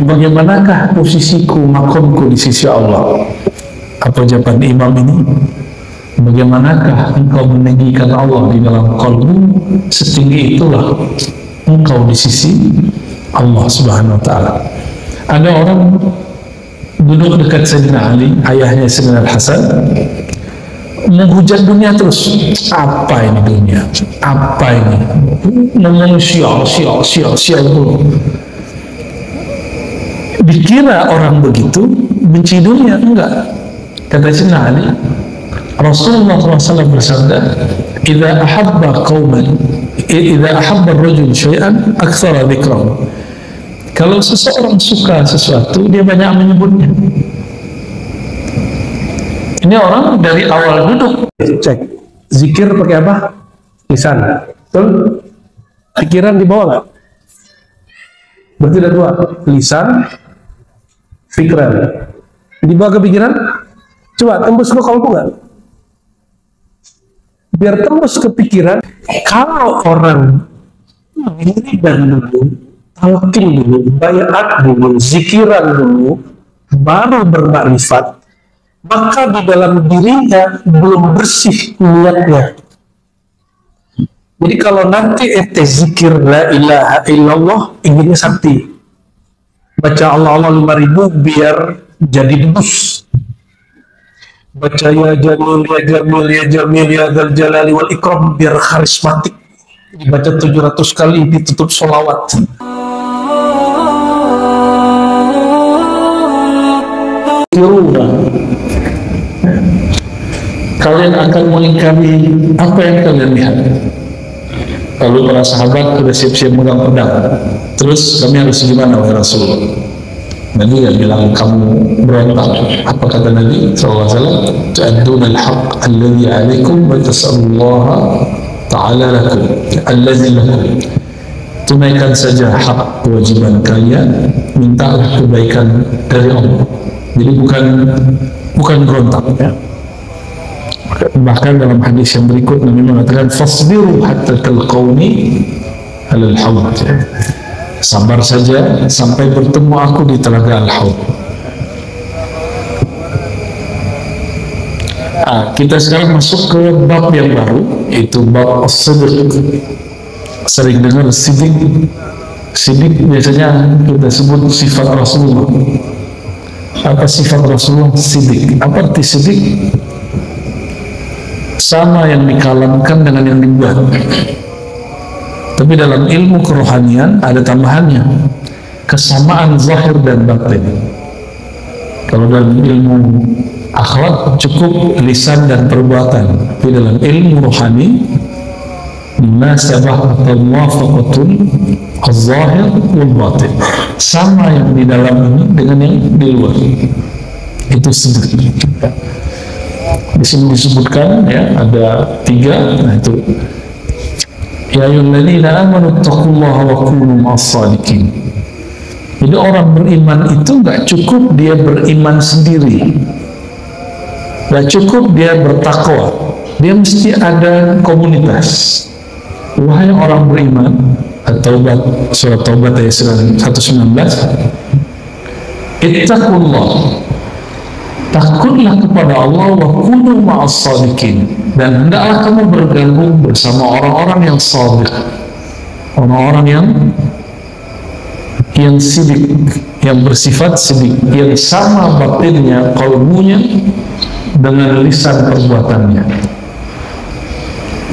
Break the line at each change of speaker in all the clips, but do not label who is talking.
bagaimanakah posisiku, makomku di sisi Allah? Apa jawaban imam ini? Bagaimanakah engkau meninggikan Allah di dalam qalbu, setinggi itulah engkau di sisi Allah Subhanahu wa ta'ala. Ada orang duduk dekat Sayyidina Ali, ayahnya Sayyidina Al-Hasan, menghujat dunia terus. Apa ini dunia? Apa ini? Ngomong sial dulu. Dikira orang begitu benci dunia, enggak. Kata Sayyidina Ali, Rasulullah SAW bersabda, "Idza ahabba qauman, idza ahabba ar-rajul syai'an aktsara dzikrahu." Kalau seseorang suka sesuatu, dia banyak menyebutnya. Ini orang dari awal duduk cek zikir pakai apa? Lisan. Betul? Pikiran di bawah nggak? Berarti ada dua, lisan, pikiran. Di bawah kepikiran, coba tembus ke kalbu nggak? Biar tembus ke pikiran, kalau orang ini dan dulu, talqin dulu, bayat dulu, zikiran dulu, baru bermakrifat, maka di dalam dirinya belum bersih niatnya. Jadi kalau nanti ente zikir la ilaha illallah, inginnya sakti, baca Allah 5000 biar jadi debus, baca ya jamil ya jamil ya jamil ya dzal jalali wal ikram biar karismatik, dibaca 700 kali ditutup sholawat. Kalian akan mengingkari apa yang kalian lihat. Lalu para sahabat sudah siap-siap megang pedang. Terus kami harus gimana wahai Rasulullah? Nabi yang bilang kamu berontak. Apa kata Nabi SAW? Tu'adduna al-haq alladhi alaikum wa tas'alullaha ta'ala lakum alladhi lakum. Tunaikan saja hak kewajiban kalian, mintalah kebaikan dari Allah. Jadi bukan berontak ya. Bahkan dalam hadis yang berikut Nabi mengatakan fasbiru hatta talqauni alal haud, ya. Sabar saja sampai bertemu aku di telaga al-haud. Kita sekarang masuk ke bab yang baru, yaitu bab as-sidq. Sering dengar sidik. Sidik biasanya kita sebut sifat Rasulullah. Apa sifat Rasulullah? Sidik. Apa arti sidik? Sama yang dikalamkan dengan yang dibuat. Tapi dalam ilmu kerohanian ada tambahannya, kesamaan zahir dan batin. Kalau dalam ilmu akhlak cukup lisan dan perbuatan, tapi dalam ilmu rohani munasabah atau muwafaqatul az-zahir wal batin. Sama yang di dalam ini dengan yang di luar. Itu sedih. Di sini disebutkan ya ada 3. Nah itu ya ayyuhalladzina amanu taqullaha wa kunu ma'as-shadiqin. Jadi orang beriman itu nggak cukup dia beriman sendiri, nggak cukup dia bertakwa, dia mesti ada komunitas. Wahai orang beriman, At-Taubah, surat Taubat ayat 119, ittaqullah, takutlah kepada Allah, wa kunu ma'as-shadiqin, dan hendaklah kamu bergabung bersama orang-orang yang shadiq, orang-orang yang sidik, yang bersifat sidik, yang sama batinnya, qalbunya dengan lisan perbuatannya.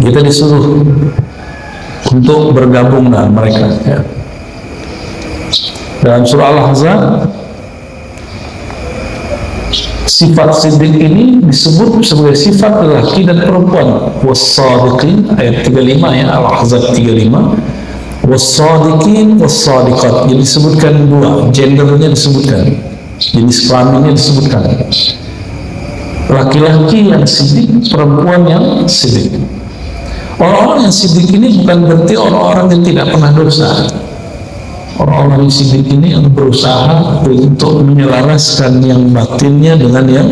Kita disuruh untuk bergabung dengan mereka ya. Dalam surah Al-Ahzab, sifat sidik ini disebut sebagai sifat lelaki dan perempuan. Was-shadiqin ayat 35 ya, Al-Ahzab 35. Was-shadiqin was-shadiqat. Jadi disebutkan dua, gendernya disebutkan, jenis kelaminnya disebutkan. Laki-laki yang sidik, perempuan yang sidik. Orang-orang yang sidik ini bukan berarti orang-orang yang tidak pernah dosa. Orang-orang yang sidik ini yang berusaha untuk menyelaraskan yang batinnya dengan yang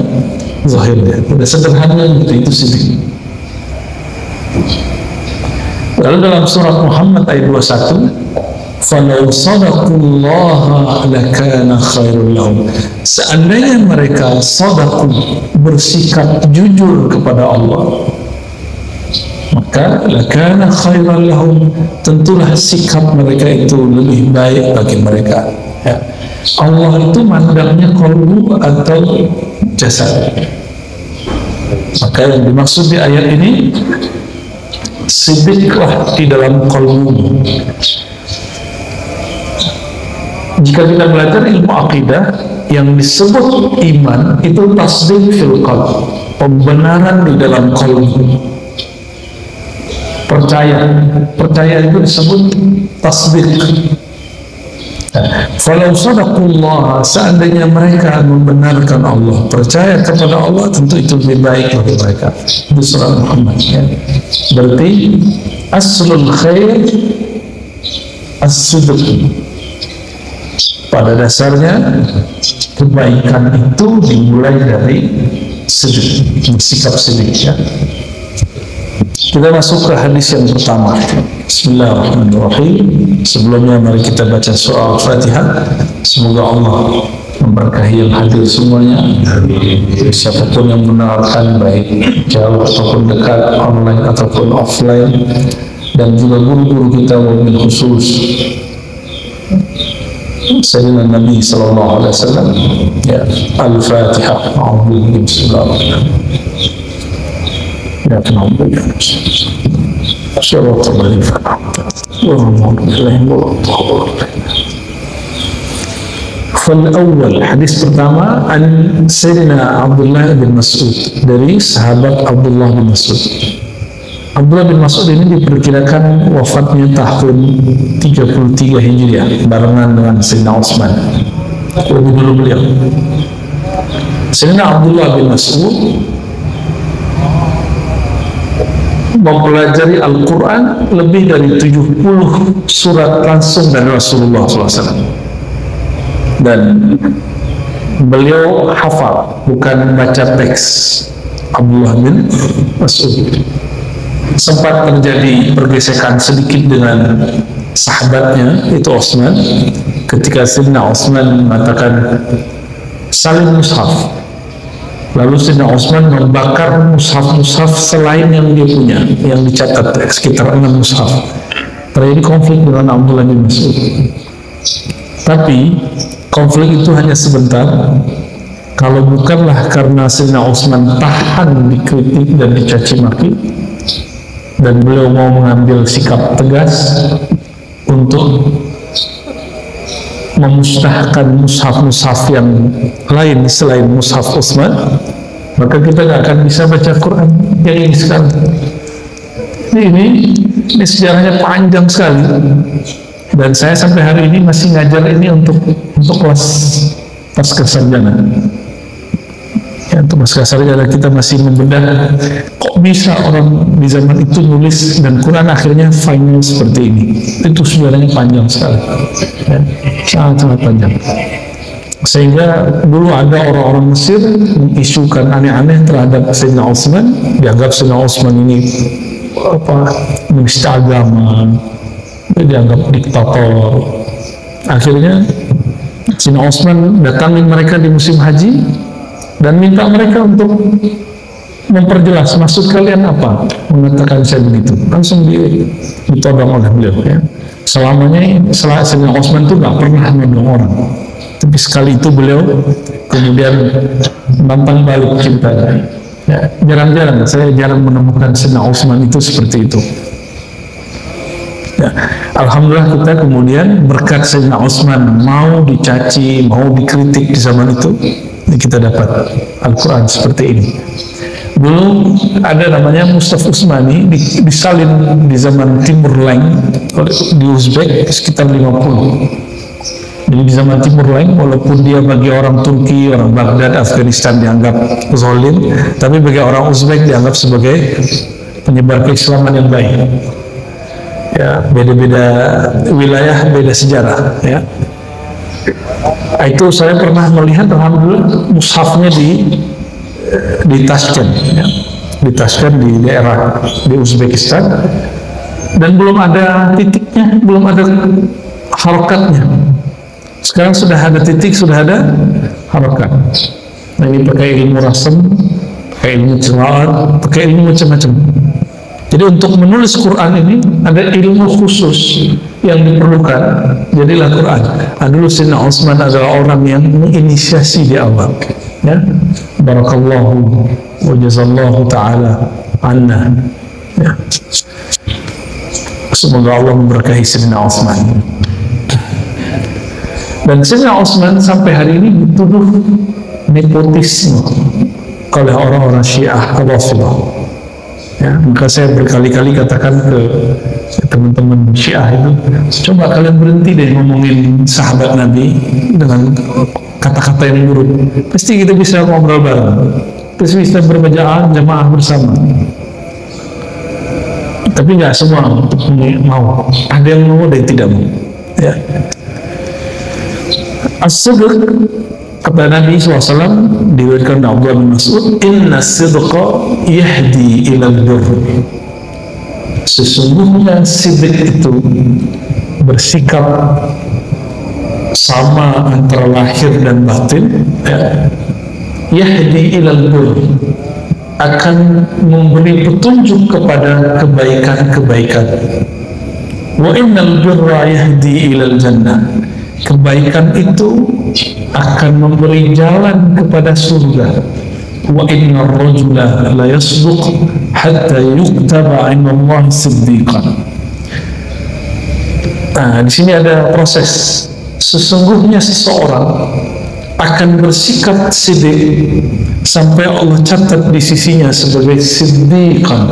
zahirnya. Pada sederhananya itu sidik. Lalu dalam surat Muhammad ayat 21,
falau sadaqullaha lakana khairul lahum. Seandainya mereka sadaqu, bersikap jujur kepada Allah, maka lakana khairan lahum, tentulah sikap mereka itu lebih baik bagi mereka. Ya. Allah itu mandangnya qalbu atau jasad. Maka yang dimaksud di ayat ini, sidiklah di dalam qalbu. Jika kita belajar ilmu akidah, yang disebut iman itu tasdik fil qalb, pembenaran di dalam qalbu. Percaya itu disebut tasdik. Falau sadaqullah, seandainya mereka membenarkan Allah, percaya kepada Allah, tentu itu lebih baik bagi mereka. Itu surah Muhammad, ya. Berarti aslul khair as-sidq. Pada dasarnya kebaikan itu dimulai dari sidq, sikap sidq, ya. Kita masuk ke hadis yang pertama. Bismillahirrahmanirrahim. Sebelumnya mari kita baca surah Al-Fatihah. Semoga Allah memberkahi yang hadir semuanya. Siapapun yang mendengarkan, baik jauh ataupun dekat, online ataupun offline, dan juga guru-guru kita, wabil khusus Sayyidina Nabi sallallahu alaihi wasallam. Ya, Al-Fatihah. Bismillahirrahmanirrahim. Ya Tuhan, ya Fal-awwal, hadis pertama an Sayyidina Abdullah bin Mas'ud, dari sahabat Abdullah bin Mas'ud. Abdullah bin Mas'ud ini diperkirakan wafatnya tahun 33 Hijriah, barengan dengan Sayyidina Utsman. Lebih dulu beliau. Sayyidina Abdullah bin Mas'ud mempelajari Al-Quran lebih dari 70 surat langsung dari Rasulullah SAW, dan beliau hafal, bukan baca teks. Abdullah bin Mas'ud sempat terjadi pergesekan sedikit dengan sahabatnya, itu Utsman, ketika Sayyidina Utsman mengatakan saling mushaf. Lalu Sayyidina Utsman membakar mushaf-mushaf selain yang dia punya, yang dicatat sekitar 6 mushaf. Terjadi konflik dengan Abdullah bin Mas'ud. Tapi konflik itu hanya sebentar. Kalau bukanlah karena Sayyidina Utsman tahan dikritik dan dicaci maki, dan beliau mau mengambil sikap tegas untuk memusnahkan mushaf-mushaf yang lain selain mushaf Utsman, maka kita nggak akan bisa baca Quran yang ini sekarang. Ini sejarahnya panjang sekali, dan saya sampai hari ini masih ngajar ini untuk kelas pasca sarjana. Ya, untuk pasca sarjana kita masih membedah kok bisa orang di zaman itu nulis dan Quran akhirnya final seperti ini. Itu sejarahnya panjang sekali, ya, sangat-sangat panjang. Sehingga dulu ada orang-orang Mesir mengisukan aneh-aneh terhadap Sayyidina Utsman, dianggap Sayyidina Utsman ini menista agama, dianggap diktator. Akhirnya Sayyidina Utsman datangin mereka di musim haji dan minta mereka untuk memperjelas maksud kalian apa mengatakan saya begitu. Langsung ditodong oleh beliau, ya. Selamanya Sayyidina Utsman itu nggak pernah menodong orang, tapi sekali itu beliau kemudian nantang balik cintanya. Ya, jarang-jarang, saya jarang menemukan Sayyidina Utsman itu seperti itu. Ya, alhamdulillah kita kemudian berkat Sayyidina Utsman mau dicaci, mau dikritik di zaman itu, kita dapat Al-Quran seperti ini. Dulu ada namanya Mushaf Utsmani, disalin di zaman Timur Leng di Uzbek sekitar 50. Jadi di zaman Timur Leng, walaupun dia bagi orang Turki, orang Baghdad, Afghanistan dianggap zalim, tapi bagi orang Uzbek dianggap sebagai penyebar keislaman yang baik. Ya, beda-beda wilayah, beda sejarah, ya. Itu saya pernah melihat, alhamdulillah, mushafnya di Tashkent, ya. Di Tashkent, di daerah di Uzbekistan, dan belum ada titiknya, belum ada harokatnya. Sekarang sudah ada titik, sudah ada harokat. Nah, ini pakai ilmu rasam, pakai ilmu qiraat, pakai ilmu macam-macam. Jadi untuk menulis Quran ini ada ilmu khusus yang diperlukan. Jadilah Quran. Dulu Sayyidina Utsman adalah orang yang menginisiasi di awal. Ya, barakallahu wa jazallahu ta'ala anna. Ya. Semoga Allah memberkahi Sayyidina Utsman. Dan Sayyidina Utsman sampai hari ini dituduh nepotisme oleh orang-orang Syiah Rafidah. Ya, maka saya berkali-kali katakan ke teman-teman Syiah itu, coba kalian berhenti deh ngomongin sahabat Nabi dengan kata-kata yang buruk. Pasti kita bisa ngobrol bareng, pasti bisa berbacaan jamaah bersama. Tapi nggak semua mau, ada yang mau, ada yang tidak mau. Ya. As-sidq, kata Nabi SAW, diriwayatkan oleh Abdullah bin Mas'ud, inna sidqa yahdi ilal birr. Sesungguhnya sidq itu bersikap sama antara lahir dan batin, ya. Yahdi ilal birr, akan memberi petunjuk kepada kebaikan-kebaikan. Wa innal birra yahdi ilal jannah, kebaikan itu akan memberi jalan kepada surga. Wa innar rajula la yasduq hatta yuktaba 'inda Allah siddiqan. Nah, di sini ada proses. Sesungguhnya seseorang akan bersikap siddiq sampai Allah catat di sisinya sebagai siddiqan.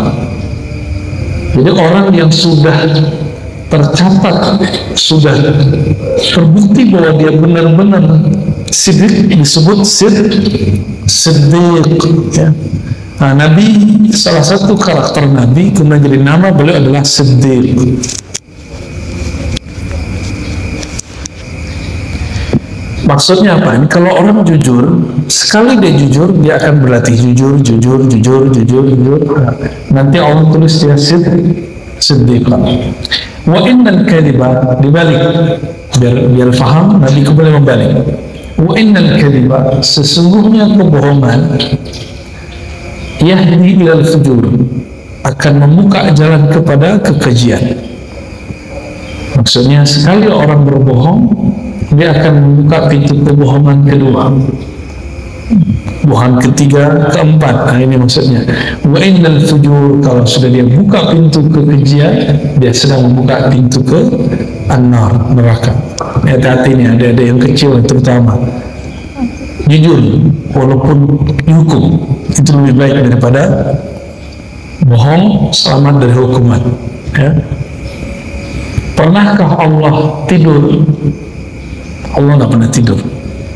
Jadi orang yang sudah tercatat, sudah terbukti bahwa dia benar-benar siddiq, disebut siddiq, ya. Nah, Nabi, salah satu karakter Nabi kemudian jadi nama beliau adalah siddiq. Maksudnya apa? Ini kalau orang jujur, sekali dia jujur, dia akan berlatih jujur. Nanti Allah tulis dia siddiq. Wa innal kadhiba, dibalik biar faham, Nabi kembali membalik. Wa innal kadhiba, sesungguhnya kebohongan, yahdi ilal fujur, akan membuka jalan kepada kekejian. Maksudnya sekali orang berbohong, dia akan membuka pintu kebohongan kedua, bohongan ketiga, keempat. Nah, ini maksudnya. Wa innal fujur, kalau sudah dia buka pintu kekejian, dia sedang membuka pintu ke an-nar, neraka. Hati-hati nih, ada yang kecil terutama. Jujur walaupun dihukum itu lebih baik daripada bohong selamat dari hukuman. Ya. Pernahkah Allah tidur? Allah nggak pernah tidur.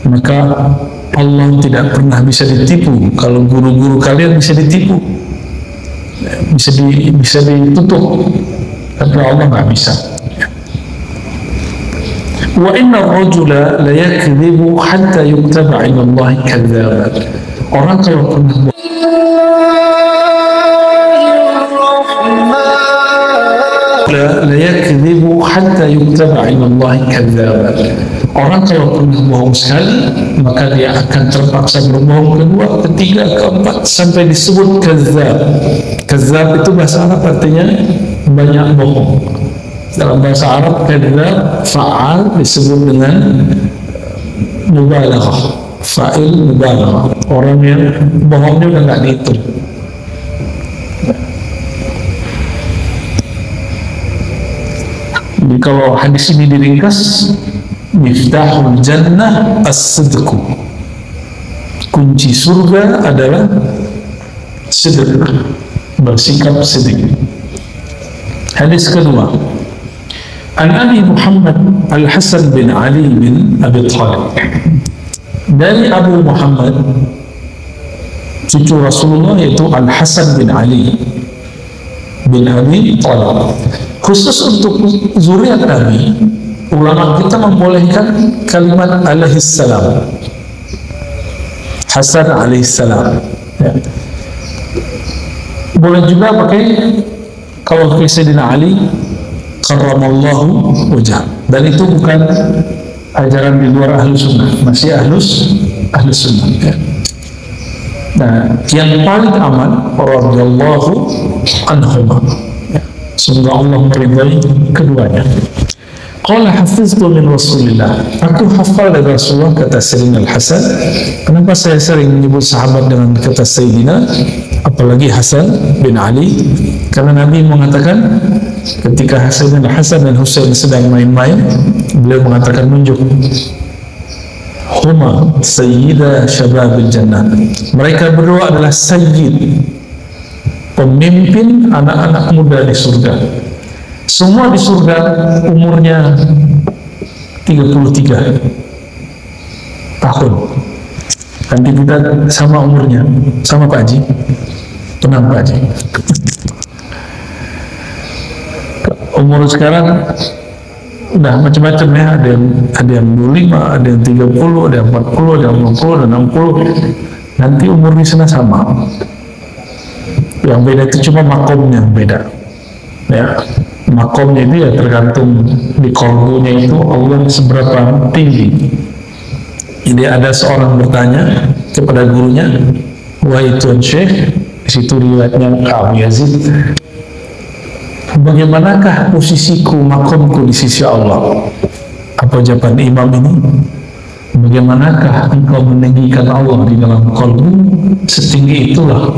Maka Allah tidak pernah bisa ditipu. Kalau guru-guru kalian bisa ditipu, bisa ditutup, tapi Allah nggak bisa. Wa inna rajula la yakdzibu hatta yuktaba 'inda Allah kadzaban. Orang kalau pernah la yakdzibu hatta yuktaba 'inda Allah kadzaban. Orang kalau pernah bohong sekali, maka dia akan terpaksa berbohong kedua, ketiga, keempat, sampai disebut kadzab. Kadzab itu bahasa Arab artinya banyak bohong. Dalam bahasa Arab kadzab fa'al disebut dengan mubalaghah, fa'il mubalaghah. Orang yang bohongnya udah nggak dihitung. Jadi kalau hadis ini diringkas, miftahul jannah as-sidqu, kunci surga adalah sidq, bersikap sidq. Hadis kedua, an Abi Muhammad Al-Hasan bin Ali bin Abi Thalib, dari Abu Muhammad cucu Rasulullah, yaitu Al-Hasan bin Ali bin Abi Thalib. Khusus untuk zuriat Nabi, ulama kita membolehkan kalimat alaihissalam, Hasan alaihissalam, ya. Boleh juga pakai, kalau Sayyidina Ali karramallahu wajhah, Dan itu bukan ajaran di luar ahlus sunnah, masih ahlus sunnah ya. Nah, yang paling aman radhiyallahu anhuma ya. Semoga Allah meridai keduanya. Qala hafiztu min Rasulillah, aku hafal dari Rasulullah, kata Sayyidina Al-Hasan. Kenapa saya sering menyebut sahabat dengan kata Sayyidina, apalagi Hasan bin Ali? Karena Nabi mengatakan ketika Sayyidina Hasan dan Husain sedang main-main, beliau mengatakan nunjuk, huma sayyida syababil jannah, mereka berdua adalah sayyid, pemimpin anak-anak muda di surga. Semua di surga umurnya 33 tahun. Nanti kita sama umurnya, sama Pak Haji. Tenang Pak Haji. Umur sekarang udah macam-macam ya, ada yang 25, ada yang 30, ada yang 40, ada yang 50, ada yang 60. Nanti umur di sana sama. Yang beda itu cuma makomnya beda. Ya. Makomnya itu ya tergantung di kolbunya itu Allah seberapa tinggi. Jadi ada seorang bertanya kepada gurunya, wahai Tuan Syekh, di situ riwayatnya Abu Yazid, bagaimanakah posisiku, makomku di sisi Allah? Apa jawaban imam ini? Bagaimanakah engkau meninggikan Allah di dalam kolbu, setinggi itulah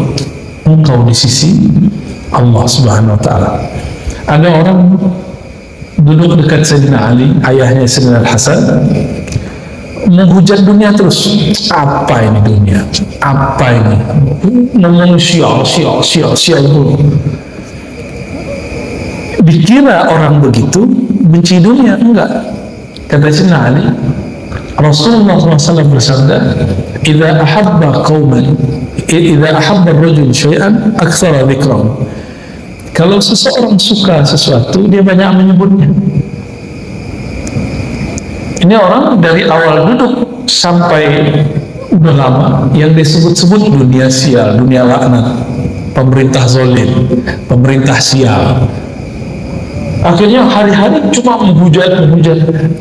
engkau di sisi Allah Subhanahu Wa Taala. Ada orang duduk dekat Sayyidina Ali, ayahnya Sayyidina Al-Hasan, menghujat dunia terus. Apa ini dunia? Apa ini? Ngomong sial dulu. Dikira orang begitu benci dunia, enggak. Kata Sayyidina Ali, Rasulullah SAW bersabda, "Idza ahabba qauman, idza ahabba ar-rajul syai'an aktsara dzikrahu." Kalau seseorang suka sesuatu, dia banyak menyebutnya. Ini orang dari awal duduk sampai udah lama yang disebut-sebut dunia sial, dunia laknat, pemerintah zalim, pemerintah sial. Akhirnya hari-hari cuma menghujat.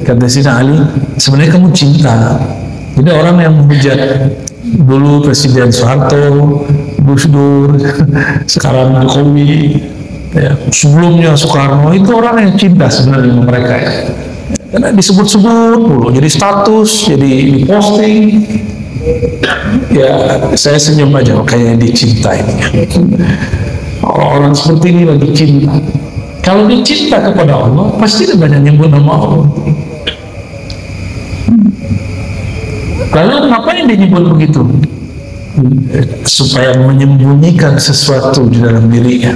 Kata Sayyidina Ali, sebenarnya kamu cinta. Jadi orang yang menghujat dulu Presiden Soeharto, Gus Dur, sekarang Jokowi, ya, sebelumnya Soekarno, itu orang yang cinta sebenarnya mereka ya. Karena disebut-sebut dulu, jadi status, jadi diposting. Ya, saya senyum aja, kayaknya dicintai. Orang-orang seperti ini lagi cinta. Kalau dia cinta kepada Allah, pasti dia banyak nyebut nama Allah. Lalu ngapain dia nyebut begitu? Supaya menyembunyikan sesuatu di dalam dirinya.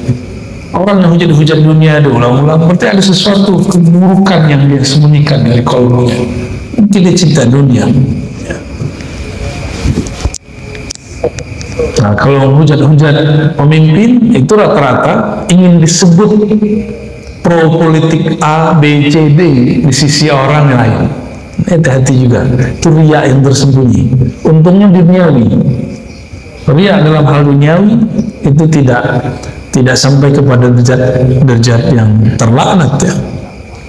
Orang yang hujat dunia diulang-ulang, berarti ada sesuatu keburukan yang dia sembunyikan dari kolbunya. Tidak cinta dunia. Nah, kalau hujat pemimpin itu rata-rata ingin disebut pro politik A, B, C, D di sisi orang lain. Hati-hati juga, itu riya yang tersembunyi. Untungnya duniawi. Riya dalam hal duniawi itu tidak sampai kepada derajat yang terlaknat ya.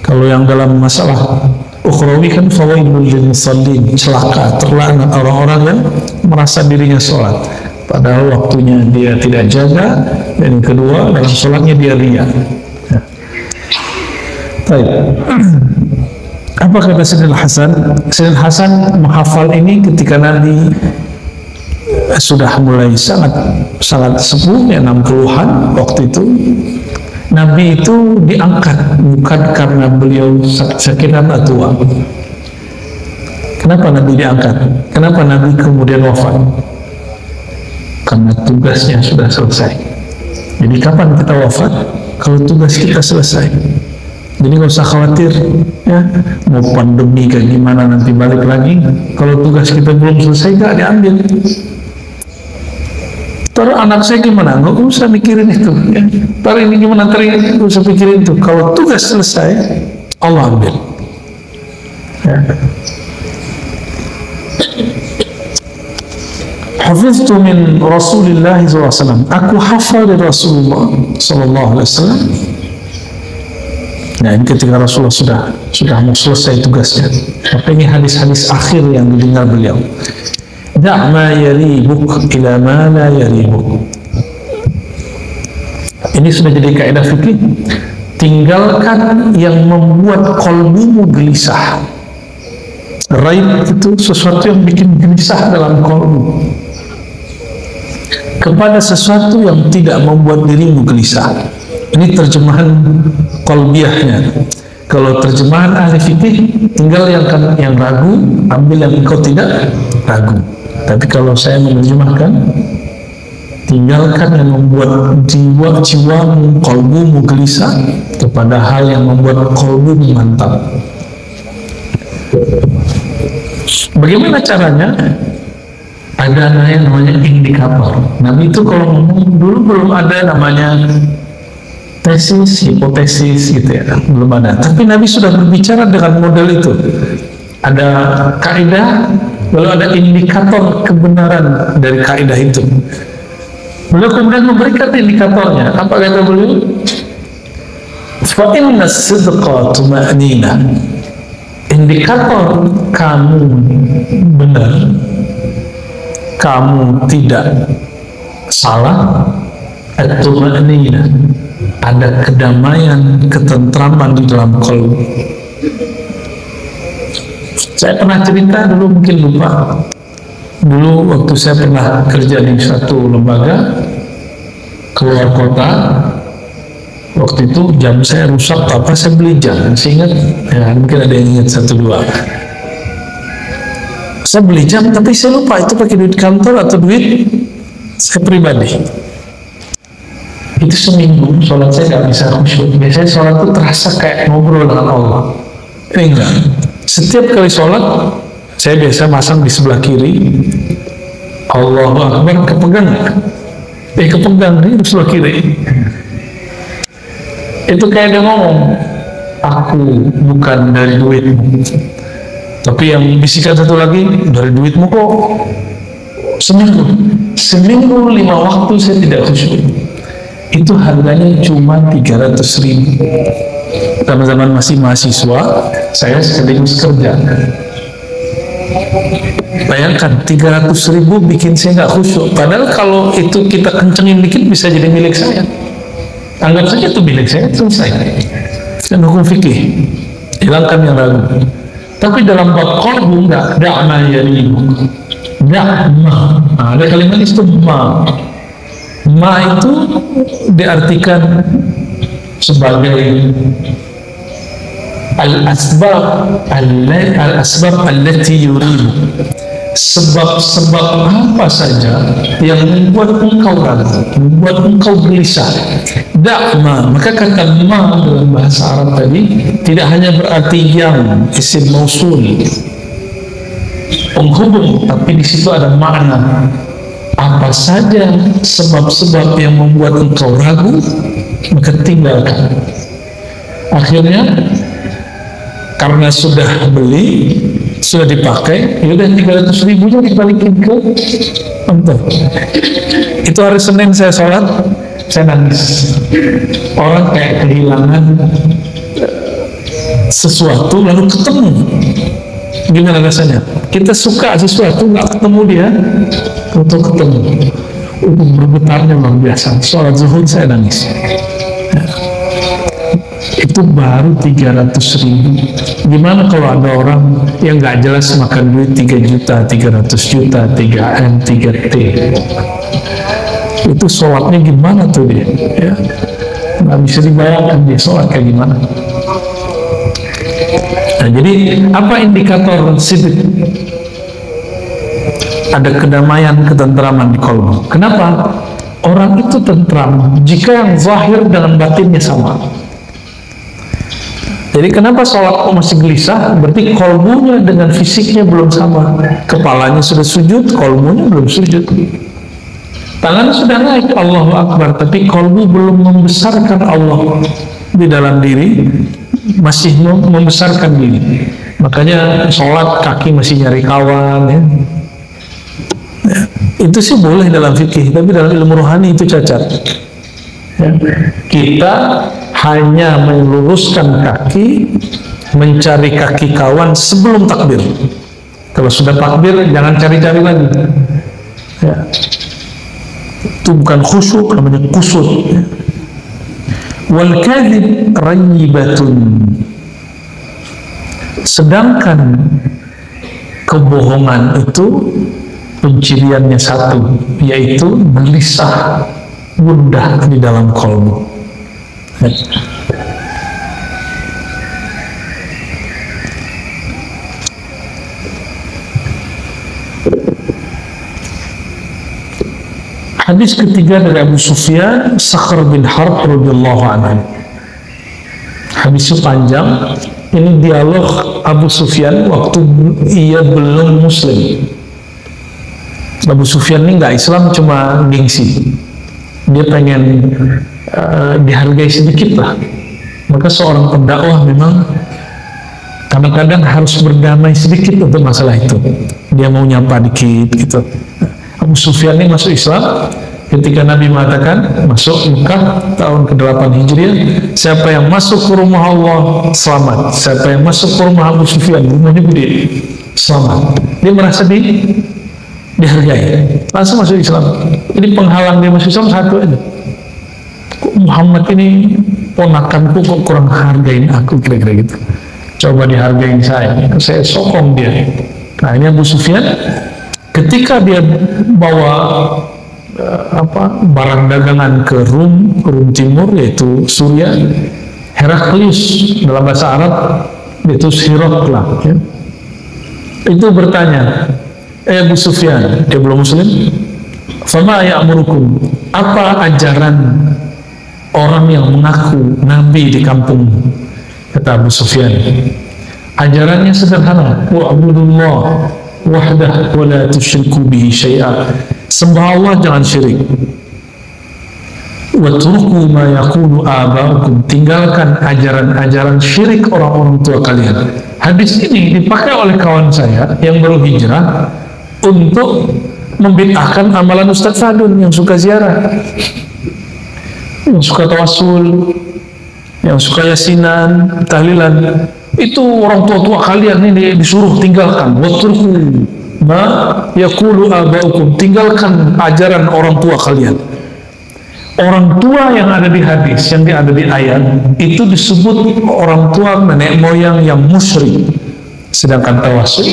Kalau yang dalam masalah ukhrawi kan fawailul lil musallin, celaka, terlaknat orang-orang yang merasa dirinya sholat padahal waktunya dia tidak jaga, dan yang kedua dalam sholatnya dia riya ya. Baik. Apa kata Sayyidina Hasan? Sayyidina Hasan menghafal ini ketika Nabi sudah mulai sangat sepuh ya, 60-an waktu itu. Nabi itu diangkat bukan karena beliau sakit atau tua. Kenapa Nabi diangkat? Kenapa Nabi kemudian wafat? Karena tugasnya sudah selesai. Jadi kapan kita wafat? Kalau tugas kita selesai. Jadi nggak usah khawatir ya, mau pandemi kayak gimana nanti balik lagi. Kalau tugas kita belum selesai nggak diambil. Ntar anak saya gimana? Nggak usah mikirin itu ya. Ntar ini gimana? Ntar ini nggak usah pikirin itu. Kalau tugas selesai, Allah ambil ya. Hafiztu min Rasulillah SAW, aku hafal dari Rasulullah SAW. Nah, ini ketika Rasulullah sudah mau selesai tugasnya. Maka ini hadis-hadis akhir yang didengar beliau. Da' ma yaribuk ila ma la yaribuk. Ini sudah jadi kaidah fikih. Tinggalkan yang membuat kolbumu gelisah. Raib itu sesuatu yang bikin gelisah dalam kolbu, kepada sesuatu yang tidak membuat dirimu gelisah. Ini terjemahan kolbiahnya. Kalau terjemahan ahli fikih, tinggal yang ragu, ambil yang engkau tidak ragu. Tapi kalau saya menerjemahkan, tinggalkan yang membuat jiwamu, kolbumu gelisah, kepada hal yang membuat kolbumu mantap. Bagaimana caranya? Ada yang namanya indikator. Nabi itu kalau ngomong, dulu belum ada namanya tesis, hipotesis gitu ya, belum ada. Tapi Nabi sudah berbicara dengan model itu. Ada kaidah, lalu ada indikator kebenaran dari kaidah itu. Beliau kemudian memberikan indikatornya. Apa kata beliau? Fa inna sidqa tuma'nina. Indikator kamu benar, kamu tidak salah, at-tuma'nina, ada kedamaian, ketentraman di dalam qalbu. Saya pernah cerita dulu, mungkin lupa. Dulu waktu saya pernah kerja di suatu lembaga keluar kota, waktu itu jam saya rusak apa, saya beli jam, saya ingat ya, mungkin ada yang ingat 1-2. Saya beli jam tapi saya lupa itu pakai duit kantor atau duit saya pribadi. Itu seminggu sholat saya nggak bisa khusyuk. Biasanya sholat itu terasa kayak ngobrol dengan Allah. Ini enggak. Setiap kali sholat saya biasa masang di sebelah kiri, Allahu Akbar, kepegang di sebelah kiri. Itu kayak dia ngomong, aku bukan dari duitmu. Tapi yang bisikan satu lagi, dari duitmu kok. Seminggu 5 waktu saya tidak khusyuk. Itu harganya cuma 300.000. Zaman masih mahasiswa, saya sekaligus kerja. Bayangkan 300.000 bikin saya nggak khusyuk. Padahal kalau itu kita kencengin dikit bisa jadi milik saya. Anggap saja itu milik saya, selesai. Dan hukum fikih, hilangkan yang ragu. Tapi dalam bab qalbu enggak, da'ma yaribuk. Da'ma, ada kalimat itu ma. Ma itu diartikan sebagai al-asbab allati yuribu. Sebab-sebab apa saja yang membuat engkau ragu, membuat engkau gelisah. Da'ma, maka kata ma dalam bahasa Arab tadi tidak hanya berarti yang, isim mausul, penghubung, tapi di situ ada makna. Apa saja sebab-sebab yang membuat engkau ragu, maka tinggalkan. Akhirnya karena sudah beli, sudah dipakai, yaudah 300.000 nya dibalikin ke kantor. Itu hari Senin saya sholat, saya nangis. Orang kayak kehilangan sesuatu lalu ketemu. Gimana rasanya? Kita suka sesuatu, nggak ketemu dia, untuk ketemu. Bergetarnya luar biasa. Sholat zuhur saya nangis. Itu baru 300.000. Gimana kalau ada orang yang nggak jelas makan duit 3 juta, 300 juta, 3M, 3T? Itu sholatnya gimana tuh dia? Ya, nggak bisa dibayangkan dia sholat kayak gimana. Nah, jadi apa indikator sidik? Ada kedamaian, ketentraman di kolbu. Kenapa? Orang itu tentram jika yang zahir dengan batinnya sama. Jadi kenapa sholat masih gelisah? Berarti kolbunya dengan fisiknya belum sama. Kepalanya sudah sujud, kolbunya belum sujud. Tangan sudah naik, Allahu Akbar, tapi kolbu belum membesarkan Allah di dalam diri, masih membesarkan diri. Makanya sholat kaki masih nyari kawan, ya. Itu sih boleh dalam fikih, tapi dalam ilmu rohani itu cacat. Ya. Kita hanya meluruskan kaki, mencari kaki kawan sebelum takbir. Kalau sudah takbir, jangan cari-cari lagi. Ya. Itu bukan khusyuk, namanya kusut. Ya. Wal kadhib rayyibatun. Sedangkan kebohongan itu penciriannya satu, yaitu gelisah, gundah di dalam kolbu. Ya. Hadis ketiga dari Abu Sufyan, Sakhr bin Harb radhiyallahu anhu. Hadisnya panjang. Ini dialog Abu Sufyan waktu ia belum Muslim. Abu Sufyan ini nggak Islam, cuma gengsi. Dia pengen dihargai sedikit lah. Maka seorang pendakwah memang kadang-kadang harus berdamai sedikit untuk masalah itu. Dia mau nyapa dikit gitu. Abu Sufyan ini masuk Islam ketika Nabi mengatakan masuk Mekah tahun ke-8 Hijriah, siapa yang masuk ke rumah Allah selamat, siapa yang masuk ke rumah Abu Sufyan rumahnya gede selamat. Dia merasa dihargai, langsung masuk Islam. Jadi penghalang dia masuk Islam satu aja, Muhammad ini ponakanku kok kurang hargain aku, kira-kira gitu. Coba dihargain saya sokong dia. Nah ini Abu Sufyan ketika dia bawa barang dagangan ke Rum Timur, yaitu Suria, Heraklius dalam bahasa Arab yaitu Hirokla, ya. Itu bertanya, Abu Sufyan, dia belum Muslim, fama ya'murukum, apa ajaran orang yang mengaku Nabi di kampung? Kata Abu Sufyan, ajarannya sederhana, wa'budullah wahdah wa la tusyriku bihi syai'a, sembah Allah jangan syirik, watruku ma yaqulu aba'ukum, tinggalkan ajaran-ajaran syirik orang-orang tua kalian. Hadis ini dipakai oleh kawan saya yang baru hijrah untuk membid'ahkan amalan Ustadz Fadun yang suka ziarah, yang suka tawasul, yang suka yasinan, tahlilan. Itu orang tua-tua kalian ini disuruh tinggalkan. Watruku ma yaqulu aba'ukum, tinggalkan ajaran orang tua kalian. Orang tua yang ada di hadis, yang ada di ayat itu disebut orang tua nenek moyang yang musyrik. Sedangkan tawasul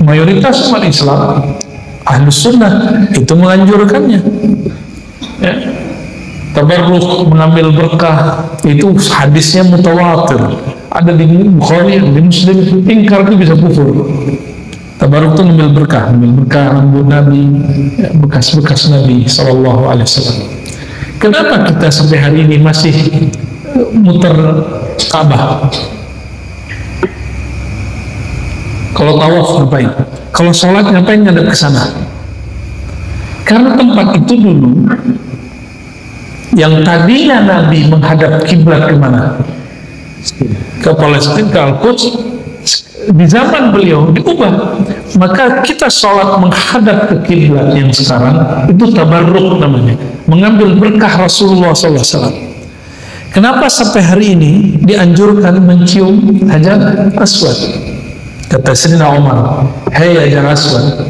mayoritas umat Islam Ahlus Sunnah itu menganjurkannya, ya. Tabarruk, mengambil berkah, itu hadisnya mutawatir, ada di Bukhari, di Muslim. Ingkar itu bisa kufur. Tabarruk itu mengambil berkah rambut Nabi, ya, bekas-bekas Nabi SAW. Kenapa kita sampai hari ini masih muter Ka'bah? Kalau tawaf ngapain? Kalau sholat ngapain ngadep ke sana? Karena tempat itu dulu yang tadinya Nabi menghadap kiblat kemana? Ke Palestina, ke Al-Quds. Di zaman beliau diubah, maka kita sholat menghadap ke kiblat yang sekarang itu tabarruk namanya, mengambil berkah Rasulullah SAW. Kenapa sampai hari ini dianjurkan mencium Hajar Aswad? Kata Sayyidina Umar, hei Hajar Aswad,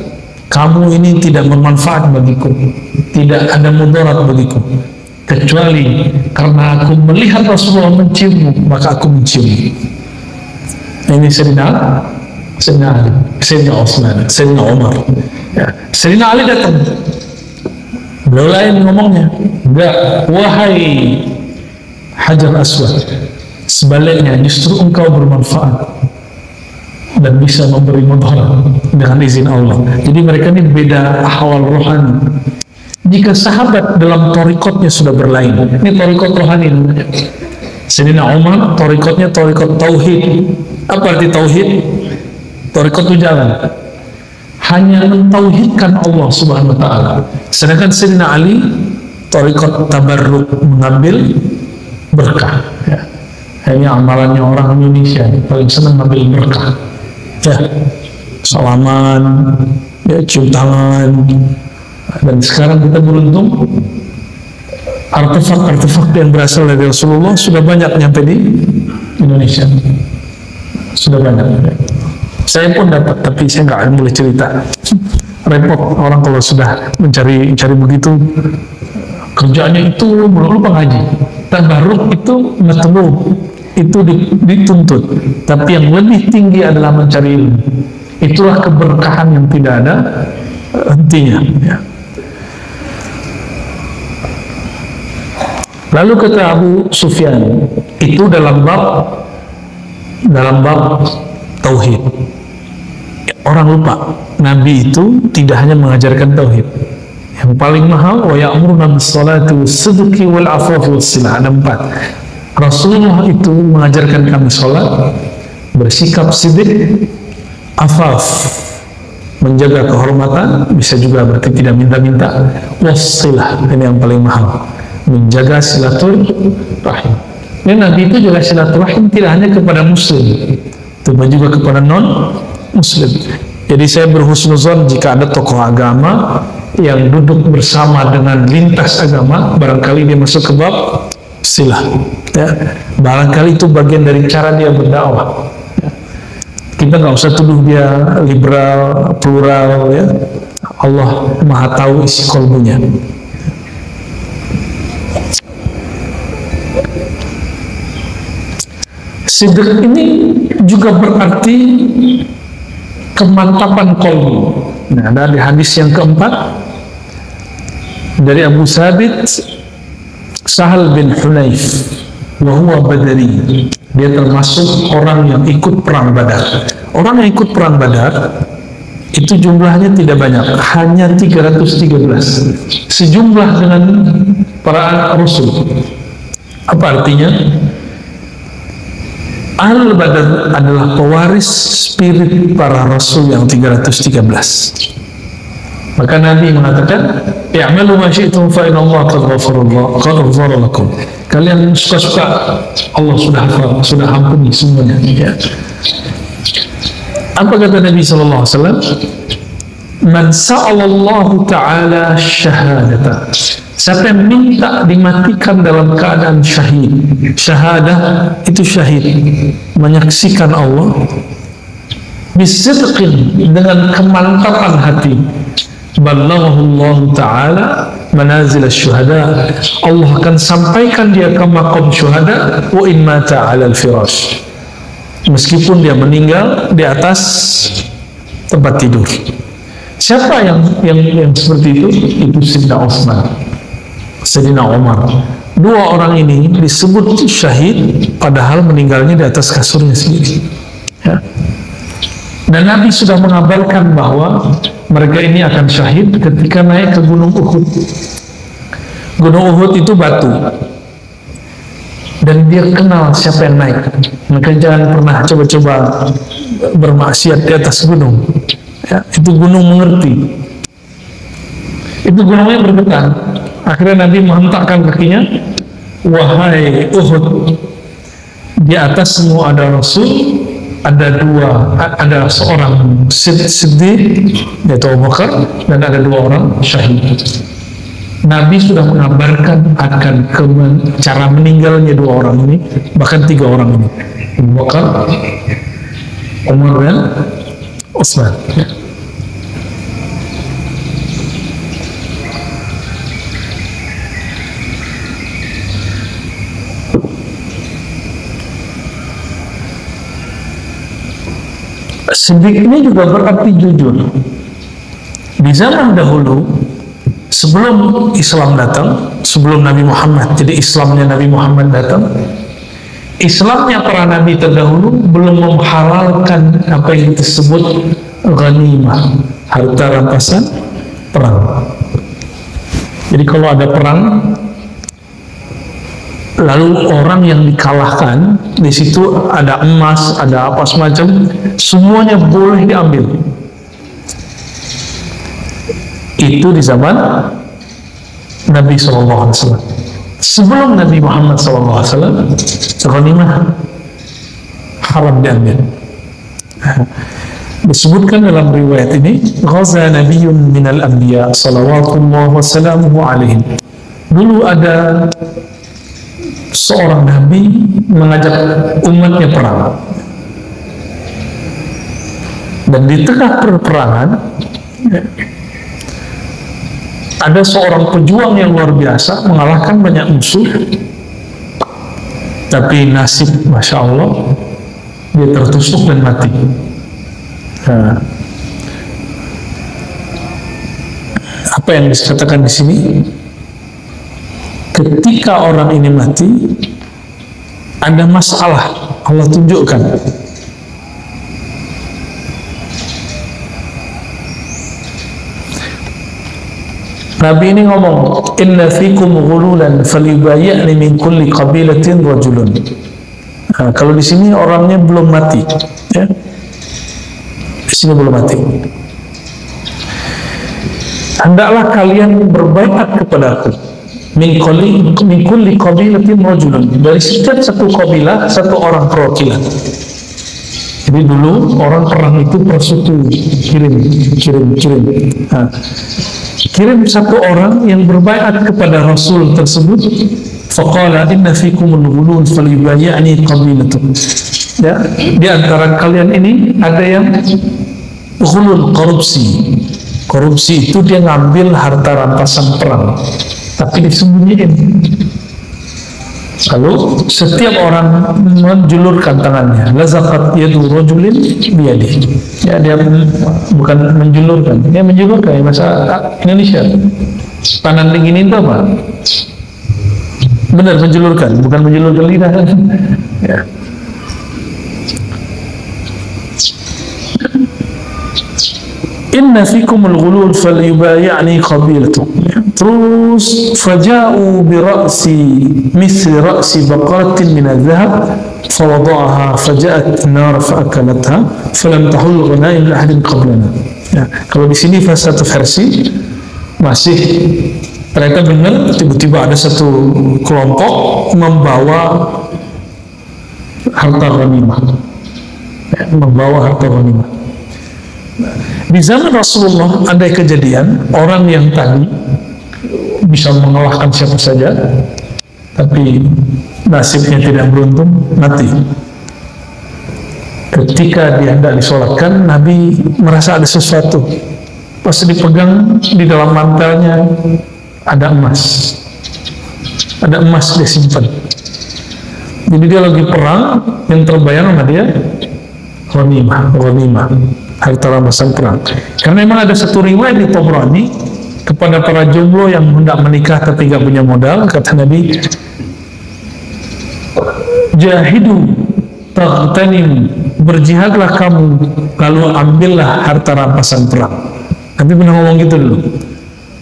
kamu ini tidak bermanfaat bagiku, tidak ada mudarat bagiku, kecuali karena aku melihat Rasulullah menciummu, maka aku menciummu. Ini Sayyidina Ali, Sayyidina Utsman, Sayyidina Umar, ya. Sayyidina Ali datang, beliau lain ngomongnya, enggak, wahai Hajar Aswad, sebaliknya justru engkau bermanfaat dan bisa memberi mudarat dengan izin Allah. Jadi mereka ini beda ahwal rohani. Jika sahabat dalam torikotnya sudah berlain, ini torikot rohani namanya. Sayyidina Umar torikotnya torikot tauhid. Apa arti tauhid? Torikot itu jalan hanya mentauhidkan Allah Subhanahu wa ta'ala. Sedangkan Sayyidina Ali torikot tabarruk, mengambil berkah, ya. Hanya amalannya orang Indonesia paling senang mengambil berkah, ya, salaman, ya, cium tangan. Dan sekarang kita beruntung artefak-artefak yang berasal dari Rasulullah sudah banyak nyampe di Indonesia. Sudah banyak. Saya pun dapat, tapi saya nggak boleh cerita. Repot orang kalau sudah mencari begitu. Kerjaannya itu melulu pengaji. Tabarruk itu matlub, itu dituntut. Tapi yang lebih tinggi adalah mencari ilmu. Itulah keberkahan yang tidak ada hentinya. Ya. Lalu kata Abu Sufyan, itu dalam bab tauhid. Orang lupa, Nabi itu tidak hanya mengajarkan tauhid. Yang paling mahal, wa ya'muruna bis-shalati was-sidqi wal-'afafi was-silah. Ada 4. Rasulullah itu mengajarkan kami salat, bersikap sidq, afaf, menjaga kehormatan, bisa juga berarti tidak minta-minta, was-silah, ini yang paling mahal, menjaga silaturahim. Dan Nabi itu juga silaturahim tidak hanya kepada muslim, tapi juga kepada non-muslim. Jadi saya berhusnuzon jika ada tokoh agama yang duduk bersama dengan lintas agama, barangkali dia masuk ke bab silah. Ya. Barangkali itu bagian dari cara dia berdakwah. Ya. Kita nggak usah tuduh dia liberal, plural, ya. Allah Maha tahu isi kolbunya. Sidq ini juga berarti kemantapan kolbu. Nah, ada di hadis yang keempat dari Abu Sabit Sahal bin Hunayf, wa Badari. Dia termasuk orang yang ikut perang Badar. Orang yang ikut perang Badar itu jumlahnya tidak banyak, hanya 313, sejumlah dengan para rasul. Apa artinya? Ahlul Badar adalah pewaris spirit para rasul yang 313. Maka Nabi mengatakan, "I'malu ma syi'tum fa inna Allah qad ghafara lakum." Kalian suka-suka, Allah sudah ampuni semuanya. Ya. Apa kata Nabi sallallahu alaihi wasallam? "Man sa'alallahu ta'ala syahadata." Siapa yang minta dimatikan dalam keadaan syahid. Syahadah itu syahid, menyaksikan Allah. Bisidqin, dengan kemantapan hati. Ballaghahullahu ta'ala manazil syuhada. Allah akan sampaikan dia ke maqam syuhada wa in mata 'alal firash. Meskipun dia meninggal di atas tempat tidur. Siapa yang seperti itu? Itu Sayyidina Utsman, Sayyidina Umar. Dua orang ini disebut syahid padahal meninggalnya di atas kasurnya sendiri. Ya. Dan Nabi sudah mengabarkan bahwa mereka ini akan syahid ketika naik ke Gunung Uhud. Gunung Uhud itu batu, dan dia kenal siapa yang naik. Maka jangan pernah coba-coba bermaksiat di atas gunung. Ya, itu gunung mengerti. Itu gunungnya bergetar. Akhirnya Nabi menghentakkan kakinya, "Wahai Uhud, di atas semua ada Rasul, ada seorang Siddiq, yaitu Abu Bakar, dan ada 2 orang syahid." Nabi sudah mengabarkan akan cara meninggalnya 2 orang ini, bahkan 3 orang ini, Abu Bakar, Umar, dan Utsman. Siddiq ini juga berarti jujur. Di zaman dahulu, sebelum Islam datang, sebelum Nabi Muhammad, jadi Islamnya Nabi Muhammad datang, Islamnya para nabi terdahulu belum menghalalkan apa yang disebut ghanimah, harta rampasan perang. Jadi kalau ada perang, lalu orang yang dikalahkan, di situ ada emas, ada apa semacam, semuanya boleh diambil. Itu di zaman Nabi SAW. Sebelum Nabi Muhammad SAW, ghanimah haram diambil. Disebutkan dalam riwayat ini, ghaza nabiyyun minal anbiya salawatullah wa salamuhu alaihim. Dulu ada seorang nabi mengajak umatnya perang, dan di tengah perperangan ada seorang pejuang yang luar biasa mengalahkan banyak musuh, tapi nasib, masya Allah, dia tertusuk dan mati. Nah, apa yang dikatakan di sini? Ketika orang ini mati, ada masalah, Allah tunjukkan. Nabi ini ngomong, inna fikum ghululan falyubayyi'ni min kulli qabilatin rajulun. Nah, kalau di sini orangnya belum mati, ya. Di sini belum mati. Hendaklah kalian berbaiat kepadaku min kulli qabilatin rajulun, dari setiap satu kabilah satu orang perwakilan. Jadi dulu orang perang itu persutu, kirim. Nah, kirim satu orang yang berbaiat kepada Rasul tersebut. Faqala inna fikumul ghulul falyubayyi'ni qabilatun. Ya, di antara kalian ini ada yang ghulul, korupsi. Korupsi itu dia ngambil harta rampasan perang, tapi disembunyiin. Lalu setiap orang menjulurkan tangannya, lazaqat yadu rajulin biyadihi. Ya, dia bukan menjulurkan, dia menjulurkan bahasa Indonesia. Tangan dingin itu apa? Benar, menjulurkan, bukan menjulurkan lidah. Ya. Inna fikumul ghulul falyubayyi'ni qabilatu. Terus faja'u bi ra'si misli ra'si baqaratin min adh-dhahab fawada'aha faja'at an-nar fa'akalatha falam tahul ghanaim li ahadin qablana. Ya, kalau di sini satu versi masih ternyata benar, tiba-tiba ada satu kelompok membawa harta ghanimah. Ya, membawa harta ghanimah. Di zaman Rasulullah ada kejadian orang yang tadi bisa mengalahkan siapa saja, tapi nasibnya tidak beruntung, mati. Ketika dia hendak disolatkan, Nabi merasa ada sesuatu. Pas dipegang, di dalam mantelnya ada emas. Ada emas dia simpan. Jadi dia lagi perang, yang terbayang sama dia ghanimah, harta rampasan perang. Karena memang ada satu riwayat di Tabrani kepada para jomblo yang hendak menikah tapi gak punya modal, kata Nabi, jahidu taghtanim, berjihadlah kamu lalu ambillah harta rampasan perang. Nabi pernah ngomong gitu dulu.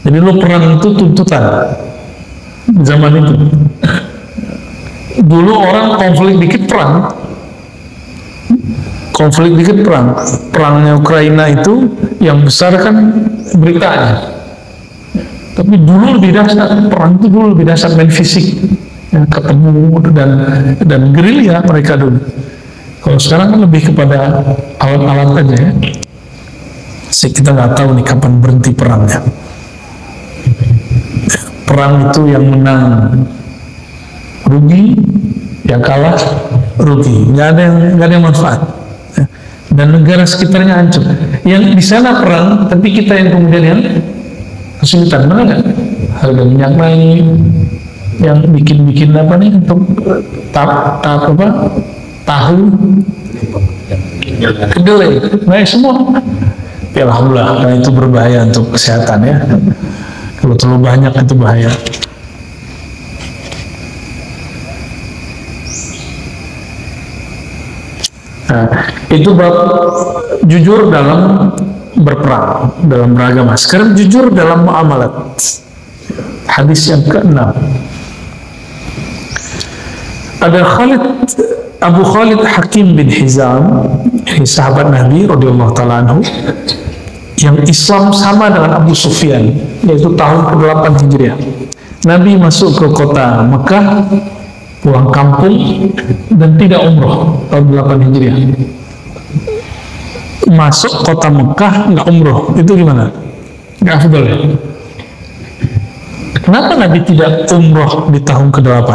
Jadi lo perang itu tuntutan zaman itu. Dulu orang konflik dikit perang, perangnya Ukraina itu yang besar kan beritanya. Tapi dulu lebih dahsyat, perang itu dulu lebih dahsyat, main fisik, ya, ketemu dan gerilya mereka dulu. Kalau sekarang kan lebih kepada alat-alat aja, ya. Kita nggak tahu nih kapan berhenti perangnya. Perang itu yang menang rugi, yang kalah rugi, nggak ada yang manfaat. Dan negara sekitarnya hancur. Yang di sana perang, tapi kita yang kemudian yang kesulitan. Mana nggak? Harga minyak naik, yang bikin apa nih untuk tahu, kedelai, naik semua. Ya, alhamdulillah, karena itu berbahaya untuk kesehatan, ya. Kalau terlalu banyak itu bahaya. Nah, itu bab jujur dalam berperang, dalam beragama. Sekarang jujur dalam muamalat. Hadis yang ke-6. Ada Abu Khalid Hakim bin Hizam, ini sahabat Nabi radhiyallahu ta'ala anhu, yang Islam sama dengan Abu Sufyan, yaitu tahun ke-8 Hijriah. Nabi masuk ke kota Mekah, pulang kampung, dan tidak umroh tahun 8 Hijriah. Masuk kota Mekah nggak umroh, itu gimana? Nggak afdal, ya? Kenapa Nabi tidak umroh di tahun ke-8?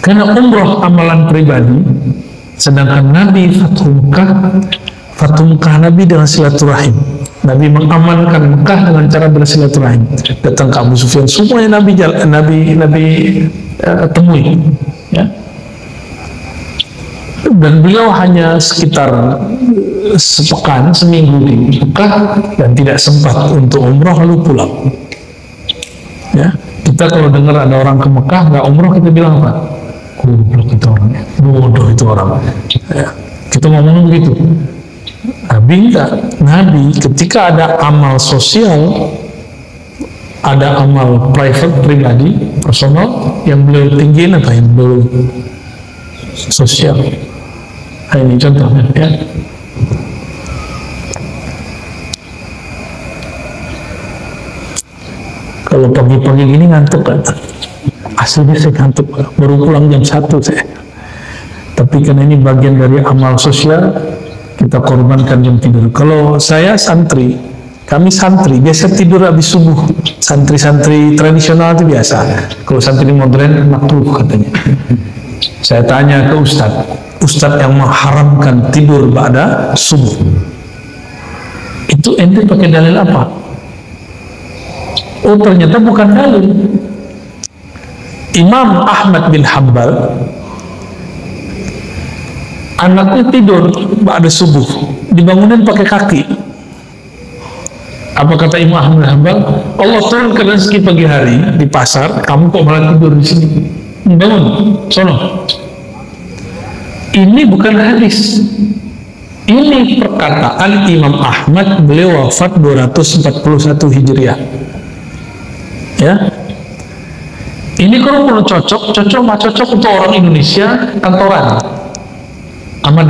Karena umroh amalan pribadi, sedangkan Nabi Fathu Mekah Nabi dengan silaturahim. Nabi mengamankan Mekah dengan cara bersilaturahim. Datang ke Abu Sufyan, semuanya Nabi temui, ya. Dan beliau hanya sekitar sepekan, seminggu di Mekah dan tidak sempat untuk umroh lalu pulang. Ya, kita kalau dengar ada orang ke Mekah nggak umroh, kita bilang apa? Goblok itu orangnya, bodoh itu orang. Ya, kita ngomong begitu. Nabi enggak. Nabi ketika ada amal sosial, ada amal private, pribadi, personal, yang beliau tinggiin apa yang beliau sosial. Nah, ini contohnya, ya. Kalau pagi-pagi gini ngantuk kan? Aslinya saya ngantuk, baru pulang jam 1 saya. Tapi karena ini bagian dari amal sosial, kita korbankan jam tidur. Kalau saya santri, kami santri, biasa tidur habis subuh. Santri-santri tradisional itu biasa. Kalau santri modern, makruh katanya. Saya tanya ke Ustadz yang mengharamkan tidur pada subuh. Itu ente pakai dalil apa? Oh, ternyata bukan dalil. Imam Ahmad bin Hanbal, anaknya tidur pada subuh, dibangunin pakai kaki. Apa kata Imam Ahmad bin Hanbal? Allah turunkan rezeki pagi hari di pasar, kamu kok malah tidur di sini? Bangun, sono. Ini bukan hadis. Ini perkataan Imam Ahmad, beliau wafat 241 Hijriah. Ya, ini kalau perlu cocok untuk orang Indonesia kantoran, sama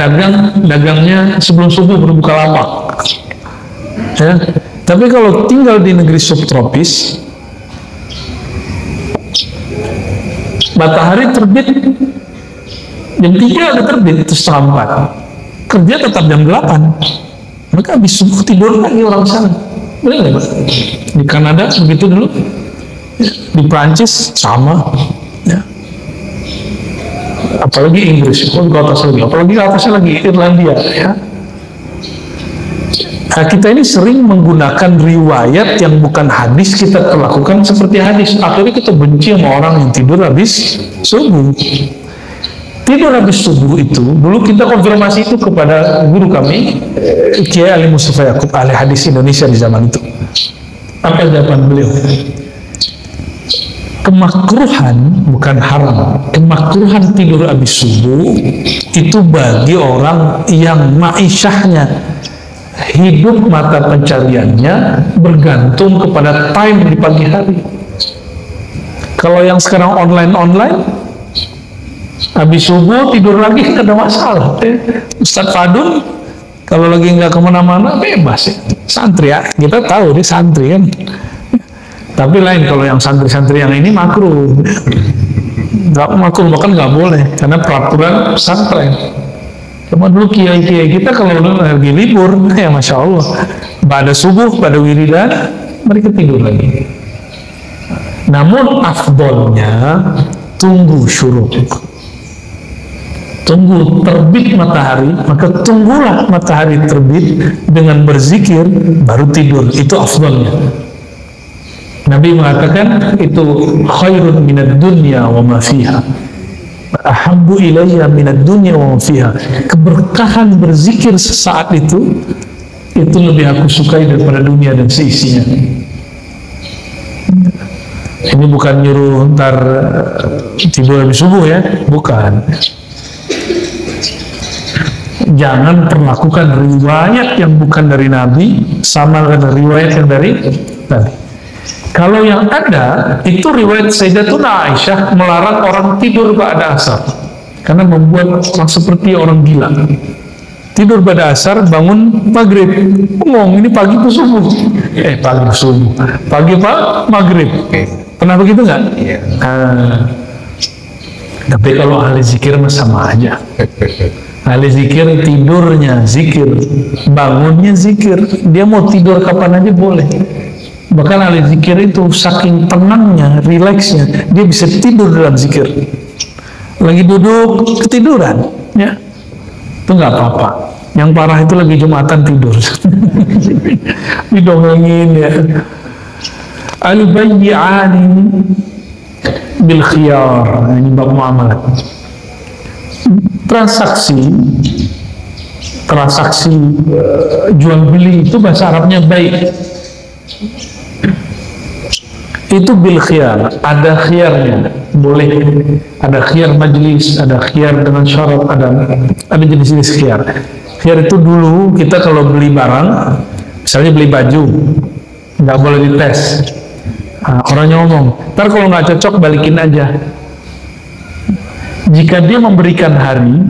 dagangnya sebelum subuh berbuka lapak. Ya, tapi kalau tinggal di negeri subtropis, matahari terbit jam 3 udah terbit, terus setengah 4, kerja tetap jam 8, mereka habis subuh tidur lagi orang sana. Boleh nggak Pak? Di Kanada begitu dulu. Di Prancis sama, ya. Apalagi Inggris, apalagi atasnya lagi Irlandia, ya. Nah, kita ini sering menggunakan riwayat yang bukan hadis, kita perlakukan seperti hadis. Akhirnya kita benci sama orang yang tidur habis subuh. Tidur habis subuh itu, dulu kita konfirmasi itu kepada guru kami, Kiai Ali Mustafa Yaakob, ahli hadis Indonesia di zaman itu. Apa jawaban beliau? Kemakruhan, bukan haram, kemakruhan tidur habis subuh itu bagi orang yang ma'isyahnya, hidup mata pencariannya bergantung kepada time di pagi hari. Kalau yang sekarang online, habis subuh tidur lagi nggak ada masalah. Ustadz Fadun kalau lagi nggak kemana-mana bebas, ya. Santri, ya, kita tahu dia santri kan. Tapi lain kalau yang santri-santri yang ini makruh. Nggak makruh, bahkan nggak boleh karena peraturan pesantren. Cuma dulu kiai-kiai kita kalau lagi libur, ya masya Allah, pada subuh, pada wiridan mereka tidur lagi. Namun afdolnya tunggu syuruk, tunggu terbit matahari, maka tunggulah matahari terbit dengan berzikir baru tidur, itu afdolnya. Nabi mengatakan itu khairun minad dunya wa ma fiha, ahabbu ilayya minad dunya wa ma fiha. Keberkahan berzikir sesaat itu lebih aku sukai daripada dunia dan seisinya. Ini bukan nyuruh ntar tidur habis subuh, ya, bukan. Jangan perlakukan riwayat yang bukan dari Nabi sama dengan riwayat yang dari Nabi. Kalau yang ada itu riwayat Sayyidatuna Aisyah melarang orang tidur pada asar karena membuat orang seperti orang gila. Tidur pada asar, bangun maghrib, ngomong ini pagi ke subuh, pagi ke subuh, pagi pak maghrib. Pernah begitu nggak? Tapi kalau ahli zikir mah sama aja. Ahli zikir tidurnya zikir, bangunnya zikir. Dia mau tidur kapan aja boleh. Bahkan ahli zikir itu saking tenangnya, rileksnya, dia bisa tidur dalam zikir. Lagi duduk ketiduran, ya itu nggak apa-apa. Yang parah itu lagi Jumatan tidur, didongengin ya. Al-bayyi'ani bil khiyar, ini bab muamalat. Transaksi jual beli itu bahasa Arabnya baik. Itu bil khiyar, ada khiyarnya, boleh. Ada khiyar majlis, ada khiyar dengan syarat, ada jenis-jenis khiyar. Khiyar itu dulu kita kalau beli barang, misalnya beli baju, nggak boleh dites. Nah, orangnya ngomong, ntar kalau nggak cocok balikin aja. Jika dia memberikan hari,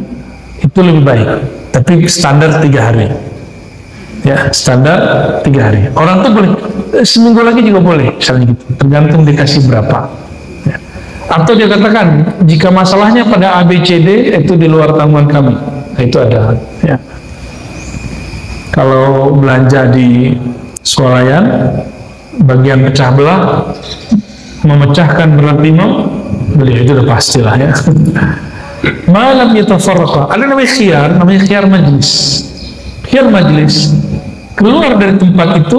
itu lebih baik. Tapi standar 3 hari. Ya, standar 3 hari. Orang tuh boleh seminggu lagi juga boleh, misalnya gitu. Tergantung dikasih berapa. Ya. Atau dia katakan, jika masalahnya pada ABCD itu di luar tanggungan kami. Nah, itu ada. Ya. Kalau belanja di swalayan, bagian pecah belah, memecahkan berat 5, beli itu udah pastilah ya. Malam yatafarraqa. Ada namanya khiyar majlis. Khiyar majlis. Keluar dari tempat itu,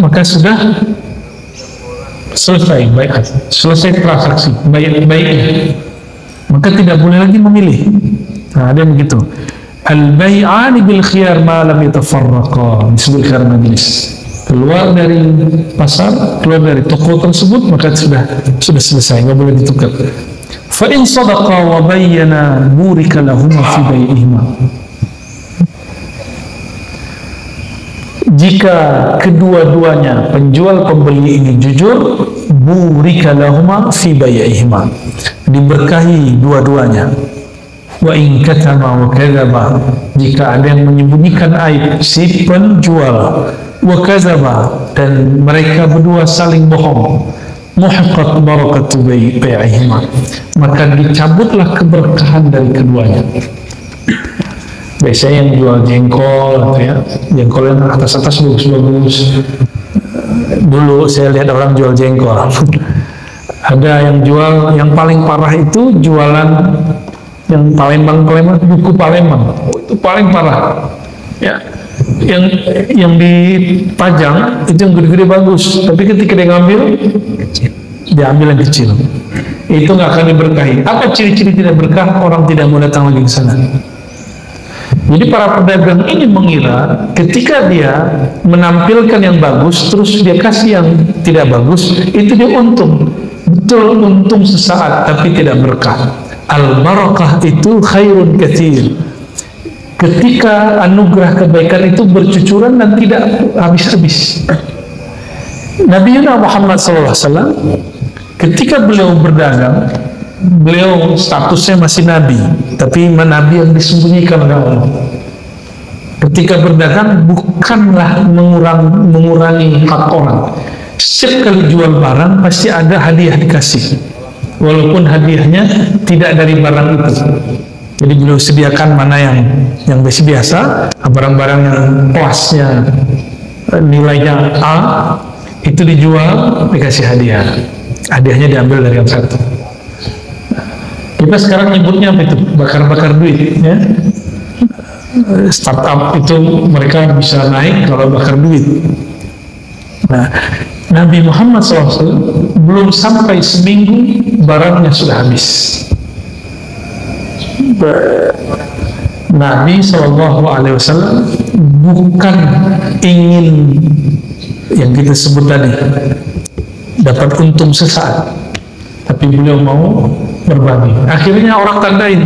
maka sudah selesai transaksi baik-baiknya. Maka tidak boleh lagi memilih. Nah, ada yang begitu. Al-bay'ani bil khiyar ma lam yatafarraqa. Disebut khiyar majlis. Keluar dari pasar, keluar dari toko tersebut, maka sudah selesai, nggak boleh ditukar. Fa in sadaqa wa bayyana burika lahum fi bai'ihima. Jika kedua-duanya penjual pembeli ini jujur, burika lahum fi bai'ihima, diberkahi dua-duanya. Wa in katama wa kadzaba, jika ada yang menyembunyikan aib si penjual, wa kadzaba, dan mereka berdua saling bohong, muhiqqat barakatu bai'ihima, maka dicabutlah keberkahan dari keduanya. Biasanya yang jual jengkol atau ya, jengkol yang atas-atas bagus-bagus. Dulu saya lihat orang jual jengkol. Ada yang jual, yang paling parah itu jualan yang Palembang, buku Palembang. Oh, itu paling parah. Ya. Yang dipajang itu yang gede-gede bagus, tapi ketika dia ngambil, dia ambil yang kecil. Itu nggak akan diberkahi. Apa ciri-ciri tidak berkah? Orang tidak mau datang lagi ke sana. Jadi para pedagang ini mengira ketika dia menampilkan yang bagus, terus dia kasih yang tidak bagus, itu dia untung. Betul, untung sesaat, tapi tidak berkah. Al-barakah itu khairun katsir. Ketika anugerah kebaikan itu bercucuran dan tidak habis-habis. Nabi Muhammad SAW, ketika beliau berdagang, beliau statusnya masih nabi, tapi nabi yang disembunyikan oleh Allah. Ketika berdagang bukanlah mengurangi hak orang. Setiap kali jual barang pasti ada hadiah dikasih, walaupun hadiahnya tidak dari barang itu. Jadi beliau sediakan mana yang biasa, barang-barang yang kelasnya nilainya A, itu dijual, dikasih hadiah. Hadiahnya diambil dari yang satu. Kita sekarang nyebutnya apa itu? Bakar-bakar duit, ya. Startup itu mereka bisa naik kalau bakar duit. Nah, Nabi Muhammad SAW belum sampai seminggu barangnya sudah habis. Nabi SAW bukan ingin yang kita sebut tadi dapat untung sesaat, tapi beliau mau berbagi. Akhirnya orang tandain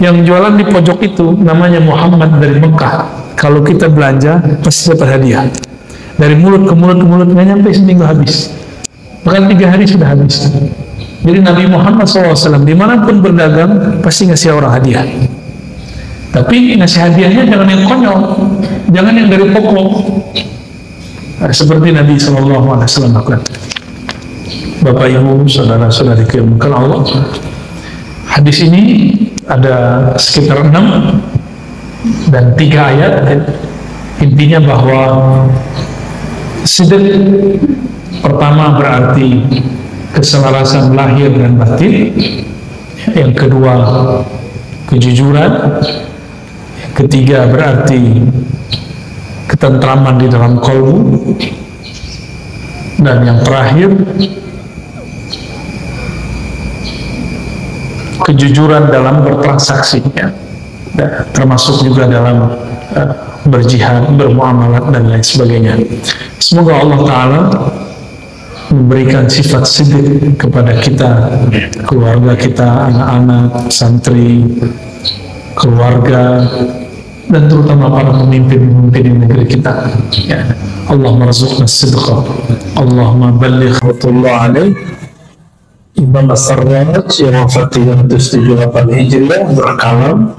yang jualan di pojok itu namanya Muhammad dari Mekah. Kalau kita belanja pasti dapat hadiah. Dari mulut ke mulut nggak nyampe seminggu habis, bahkan 3 hari sudah habis. Jadi Nabi Muhammad SAW dimanapun berdagang pasti ngasih orang hadiah. Tapi ngasih hadiahnya jangan yang konyol, jangan yang dari pokok. Nah, seperti Nabi SAW lakukan. Bapak Ibu, saudara-saudari yang dimuliakan Allah, hadis ini ada sekitar 6 dan 3 ayat. Intinya bahwa sidq Pertama berarti keselarasan lahir dan batin. Yang kedua kejujuran. Yang ketiga berarti ketentraman di dalam kalbu. Dan yang terakhir kejujuran dalam bertransaksi, ya. Termasuk juga dalam berjihad, bermuamalat dan lain sebagainya. Semoga Allah Ta'ala memberikan sifat sidq kepada kita, keluarga kita, anak-anak, santri, keluarga, dan terutama para pemimpin-pemimpin di negeri kita, ya. Allahumma rzuqna sidqa, Allahumma balligh rahmatullah alaih. Imam As-Sarraj yang wafat 378 Hijriah berkalam,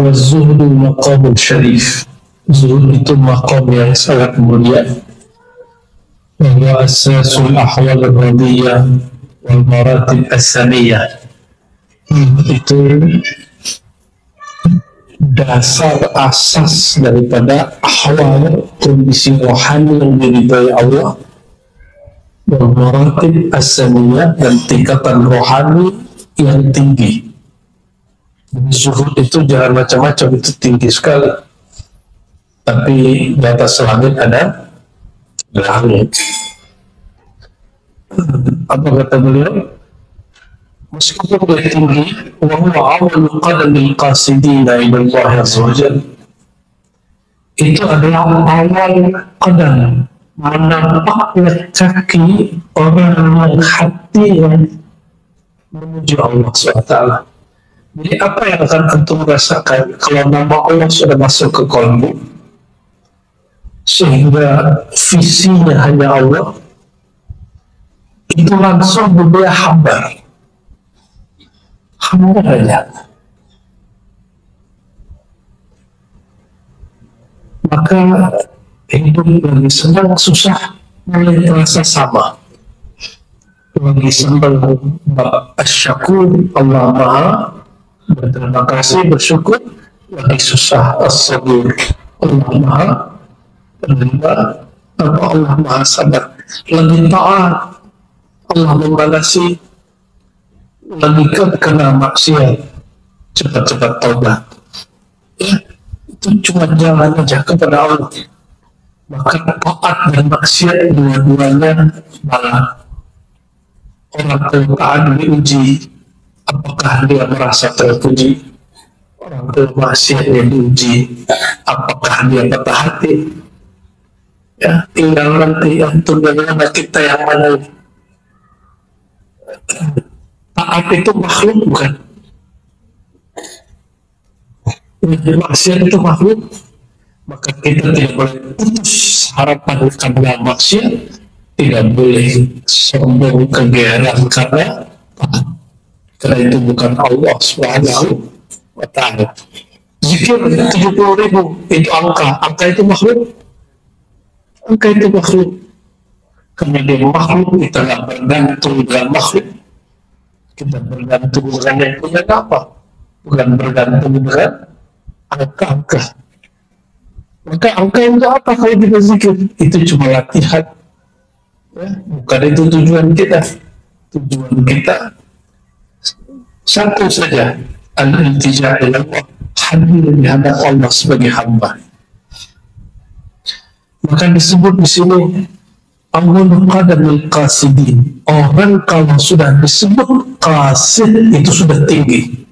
"Waz-zuhdu maqamun syarif." Zuhud itu maqam yang sangat mulia. Wa asasul ahwal ar-radiyah wal maratib as-saniyah. Itu dasar asas daripada ahwal kondisi rohani yang diridhai Allah, wal maratib as-saniyah, dan tingkatan rohani yang tinggi. Zuhud itu jangan macam-macam, itu tinggi sekali. Tapi di atas langit ada langit. Apa kata beliau? Meskipun dia tinggi, wa huwa awwalu qadamil qasidina ila Allah azza wa jalla. Itu adalah awal qadam, menampaknya kaki orang yang hati yang menuju Allah SWT. Jadi apa yang akan antum rasakan kalau nama Allah sudah masuk ke kalbu, sehingga visinya hanya Allah, itu langsung berbeda hambar aja. Maka hidup lagi senang susah mulai terasa sama. Lagi senang asyakur, Allah Maha berterima kasih, bersyukur. Lagi susah as-sabur, Allah Maha penerima, Allah Maha sabar. Lagi taat, Allah membalasi. Lagi kena maksiat, cepat-cepat taubat. Ya, itu cuma jalan aja kepada Allah. Maka taat dan maksiat dua-duanya bala. Orang taat diuji, apakah dia merasa terpuji. Orang maksiat yang diuji, apakah dia patah hati. Ya, tinggal nanti antum dan kita yang mana. Taat itu makhluk bukan? Maksiat itu makhluk, maka kita tidak boleh putus harapan karena maksiat, tidak boleh sombong kegeeran karena taat. Karena itu bukan Allah Subhanahu wa Ta'ala. Zikir 70.000 itu angka itu makhluk. Angka itu makhluk. Karena dia makhluk, kita tidak bergantung dengan makhluk. Kita bergantung dengan yang punya apa? Bukan bergantung dengan angka-angka. Maka angka itu apa kalau kita zikir? Itu cuma latihan. Ya, bukan itu tujuan kita. Tujuan kita satu saja, al-iltija ila Allah, hadir di hadapan Allah sebagai hamba. Maka disebut di sini awal qadamil qasidin. Orang kalau sudah disebut qasid itu sudah tinggi.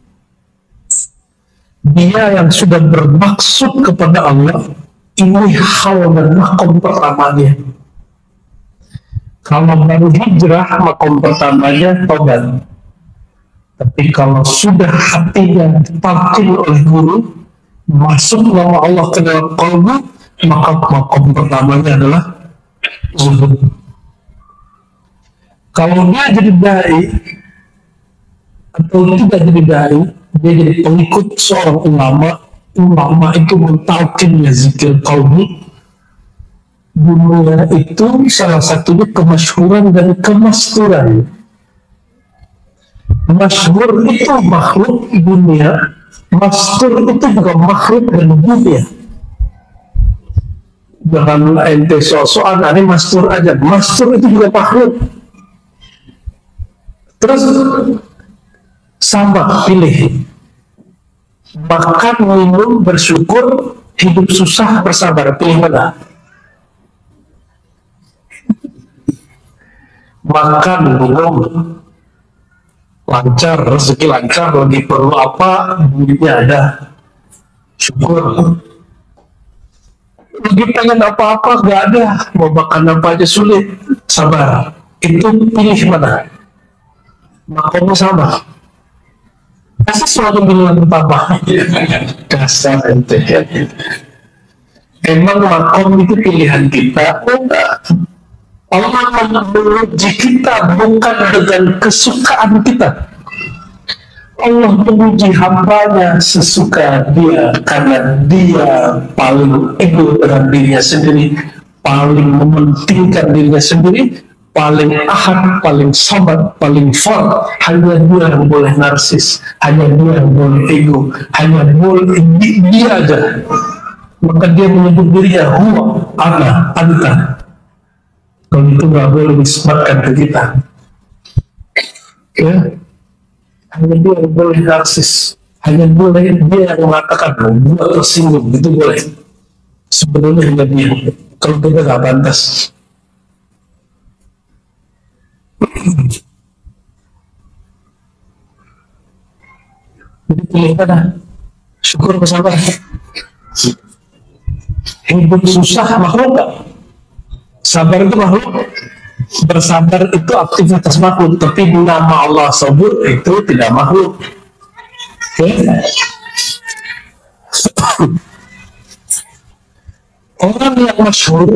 Dia yang sudah bermaksud kepada Allah, ini hal dan makom pertamanya. Kalau baru hijrah, makom pertamanya tobat. Tapi kalau sudah hatinya dipakai oleh guru, masuk nama Allah ke dalam qalbu, maka makom pertamanya adalah zuhud. Kalau dia jadi dai atau tidak jadi dai, dia jadi pengikut seorang ulama. Ulama itu mentalkinnya zikir qalbi. Dunia itu salah satunya kemasyhuran dan kemasturan. Masyhur itu makhluk dunia, mastur itu juga makhluk dan dunia.
Jangan ente sosokan, ini mastur aja. Mastur itu juga makhluk. Terus sama, pilih. Makan, minum, bersyukur, hidup susah, bersabar. Pilih mana? Makan, minum, lancar, rezeki lancar, lagi perlu apa, duitnya ada. Syukur. Lagi pengen apa-apa, gak ada. Mau makan apa aja sulit. Sabar. Itu pilih mana? Makomnya sama. Kasih suatu pilihan pertama. Dasar ente. Emang makom itu pilihan kita? Enggak. Allah menguji kita bukan dengan kesukaan kita. Allah menguji hambanya sesuka dia, karena dia paling ego dengan dirinya sendiri, paling mementingkan dirinya sendiri, paling ahad, paling sabar, paling far. Hanya dia yang boleh narsis, hanya dia yang boleh ego, hanya boleh dia aja. Maka dia menyebut dirinya huwa, ana, anta. Kalau itu nggak boleh disematkan ke kita, ya. Hanya dia yang boleh narsis, hanya boleh dia yang mengatakan gua tersinggung, itu boleh. Sebenarnya hanya dia. Kalau kita nggak pantas. Jadi pilih mana? Syukur bersabar. Hidup susah makhluk gak? Sabar itu makhluk. Bersabar itu aktivitas makhluk, tapi nama Allah sabur itu tidak makhluk. Orang yang masyhur,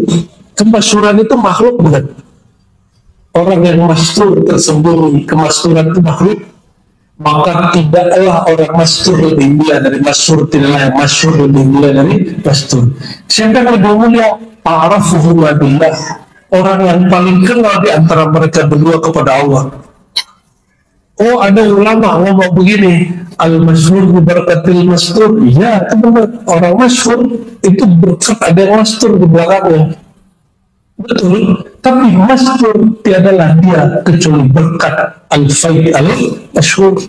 kemasyhuran itu makhluk bukan? Orang yang masyhur tersembunyi, kemasyhuran itu makhluk. Maka tidaklah orang masyhur lebih mulia dari masyhur, tidaklah yang masyhur lebih mulia dari masyhur. Siapa yang lebih mulia? Arafuhu billah. Orang yang paling kenal di antara mereka berdua kepada Allah. Oh, ada ulama ngomong begini, al-masyhur berkatil mastur. Ya, teman-teman, orang masyhur itu berkat ada yang mastur di belakangnya. Betul, tapi masyhur tiadalah dia kecuali berkat al-faid al-masyhur.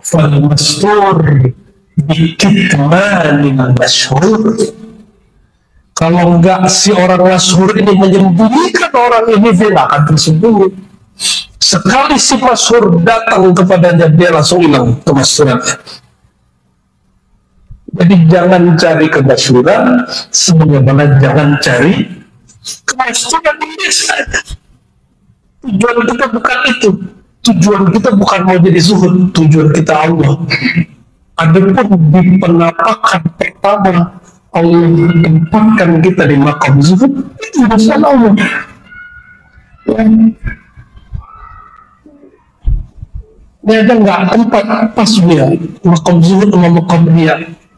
Fal-mastur bikitmanin masyhur. Kalau enggak si orang masyhur ini menyembunyikan orang ini, dia akan tersembunyi. Sekali si masyhur datang kepadanya, dia langsung hilang kemasyhurannya. Jadi jangan cari kemasyhuran, sebagaimana jangan cari kemasyhuran ini saja. Tujuan kita bukan itu. Tujuan kita bukan mau jadi zuhud, tujuan kita Allah. Adapun di penampakan pertama, Allah tempatkan kita di makam zuhud, itu urusan Allah. Ini aja nggak tempat pas dia makam zuhud sama makam ria.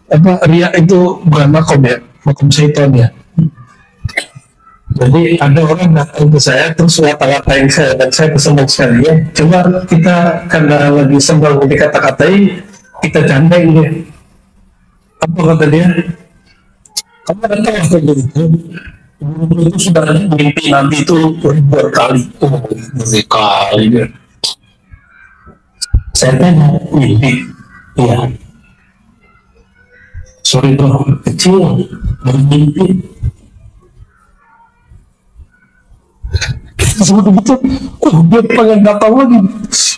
Apa ria itu bukan makam ya, makam syaitan ya. Jadi ada orang datang ke saya terus ngata-ngatain saya, dan saya bersenang sekali ya. Coba kita karena lagi senang dikata-katai, kita candain dia. Apa kata dia? Kamu kan tahu waktu itu sudah mimpi Nabi itu ribuan kali. Oh, berkali dia. Saya tanya, mimpi? Iya. Sorry bro, kecil, baru mimpi. Seperti itu, dia pengen datang lagi.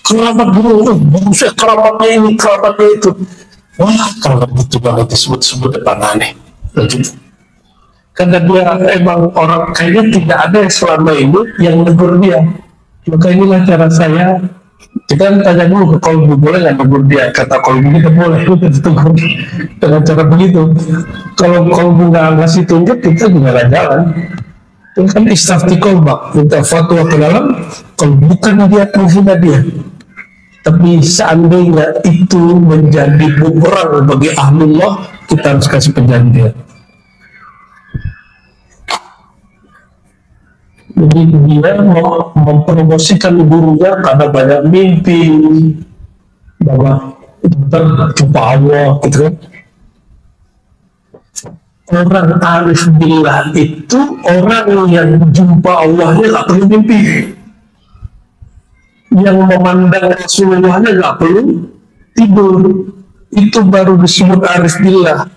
Kerabat dulu, manusia kerabatnya ini, kerabatnya itu. Wah, kalau begitu banget disebut-sebut depan aneh. Karena dia emang orang kayaknya tidak ada yang selama ini yang negur dia. Maka inilah cara saya. Kita tanya dulu ke kolbu, boleh nggak negur dia? Kata kolbu kita boleh, tegur dengan cara begitu. Kalau kolbu nggak ngasih tunjuk, kita juga nggak jalan. Itu kan istafti kolbak, minta fatwa ke dalam. Kalau bukan dia menghina dia, tapi seandainya itu menjadi bumerang bagi ahlullah, kita harus kasih perjanjian. Jadi dia mempromosikan gurunya karena banyak mimpi bahwa itu jumpa Allah gitu kan. Orang arif billah itu orang yang jumpa Allahnya nggak perlu mimpi, yang memandang Rasulullahnya nggak perlu tidur. Itu baru disebut arif billah,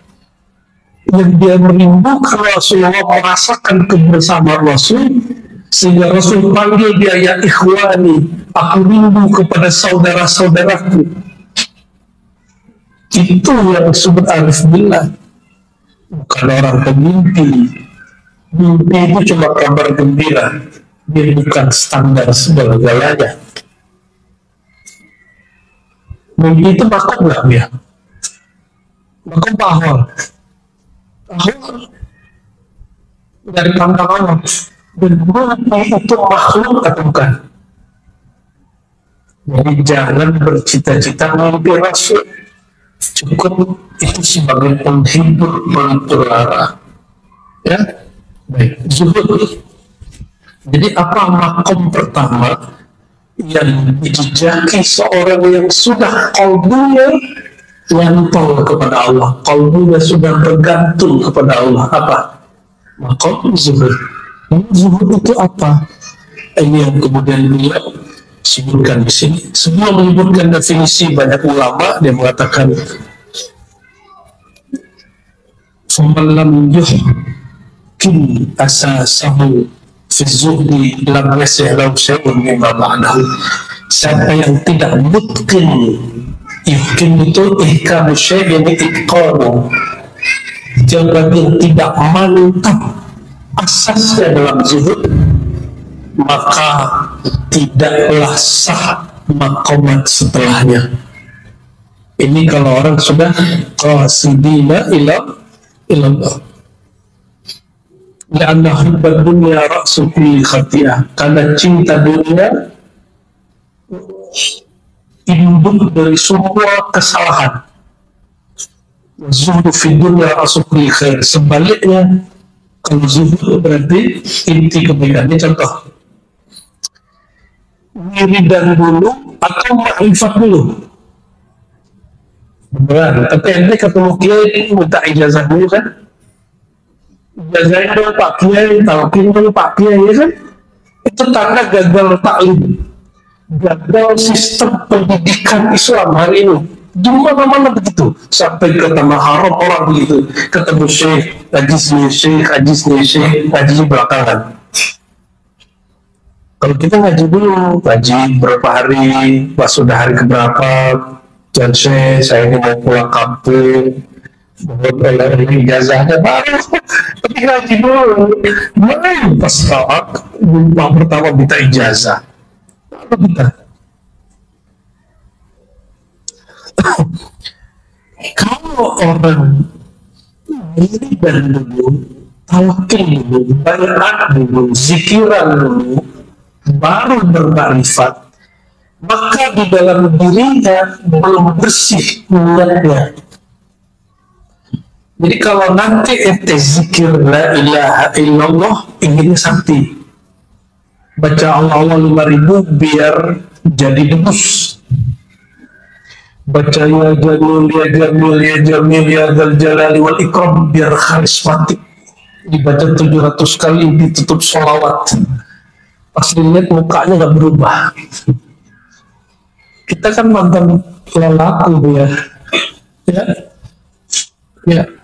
yang dia merindukan Rasulullah, merasakan kebersamaan Rasul, sehingga Rasul panggil dia, ya ikhwani, aku rindu kepada saudara-saudaraku. Itu yang disebut arif billah, bukan orang pemimpi. Mimpi itu cuma kabar gembira, dia bukan standar segala-galanya. Mimpi itu makom nggak dia? Makom pahol. Dari pandang Allah, dan mimpi itu makhluk atau bukan? Jadi jangan bercita-cita mimpi Rasul, cukup itu sebagai penghibur pelipur lara. Ya, baik. Zuhud. Jadi apa makom pertama yang dijejaki seorang yang sudah kalbunya nyantol kepada Allah, kalbunya sudah bergantung kepada Allah? Apa? Makom zuhud. Zuhud itu apa? Ini yang kemudian beliau sebutkan di sini. Sebelum menyebutkan definisi, banyak ulama dia mengatakan, "Faman lam yuhkim asasahu fi zuhdi lam yasih lahu syai'un mimma ba'dahu." Siapa yang tidak mutqin, yuhkim itu ihkamu syai' yang itqanu, yang tidak mantap asasnya dalam zuhud, maka tidaklah sah makomat setelahnya. Ini kalau orang sudah qasidina ilallah. Lianna hubbad dunya ra'su kulli khati'ah, karena cinta dunia induk dari semua kesalahan. Zuhud fi dunya ra'su kulli khair. Sebaliknya, kalau zuhud berarti inti kebaikan. Ini contoh, wiridan dulu atau ma'rifat dulu. Beneran, tapi ente ketemu kiai minta ijazah dulu kan? Ijazahnya dulu Pak Kiai, talqin dulu Pak Kiai, ya kan? Itu tanda gagal taklim, gagal sistem pendidikan Islam hari ini. Di mana-mana begitu, sampai ke tanah haram orang begitu, ketemu syekh, ngaji belakangan. Kalau kita ngaji dulu, ngaji berapa hari, pas sudah hari keberapa, dan saya ini mau pulang kampung, buat oleh ijazahnya baru, tapi ngaji dulu, baru pas pertama minta ijazah, apa kita? Kalau orang ini dan dulu, talqin dulu, bayat dulu, zikiran dulu, baru bermakrifat, maka di dalam dirinya belum bersih niatnya. Jadi kalau nanti ente zikir la ilaha illallah, inginnya sakti, baca Allah 5000 biar jadi debus, baca ya jamil ya jamil ya jamil ya dzal jalali wal ikram biar karismatik, dibaca 700 kali, ditutup sholawat, pas dilihat mukanya nggak berubah. Kita kan mantan lelaku ya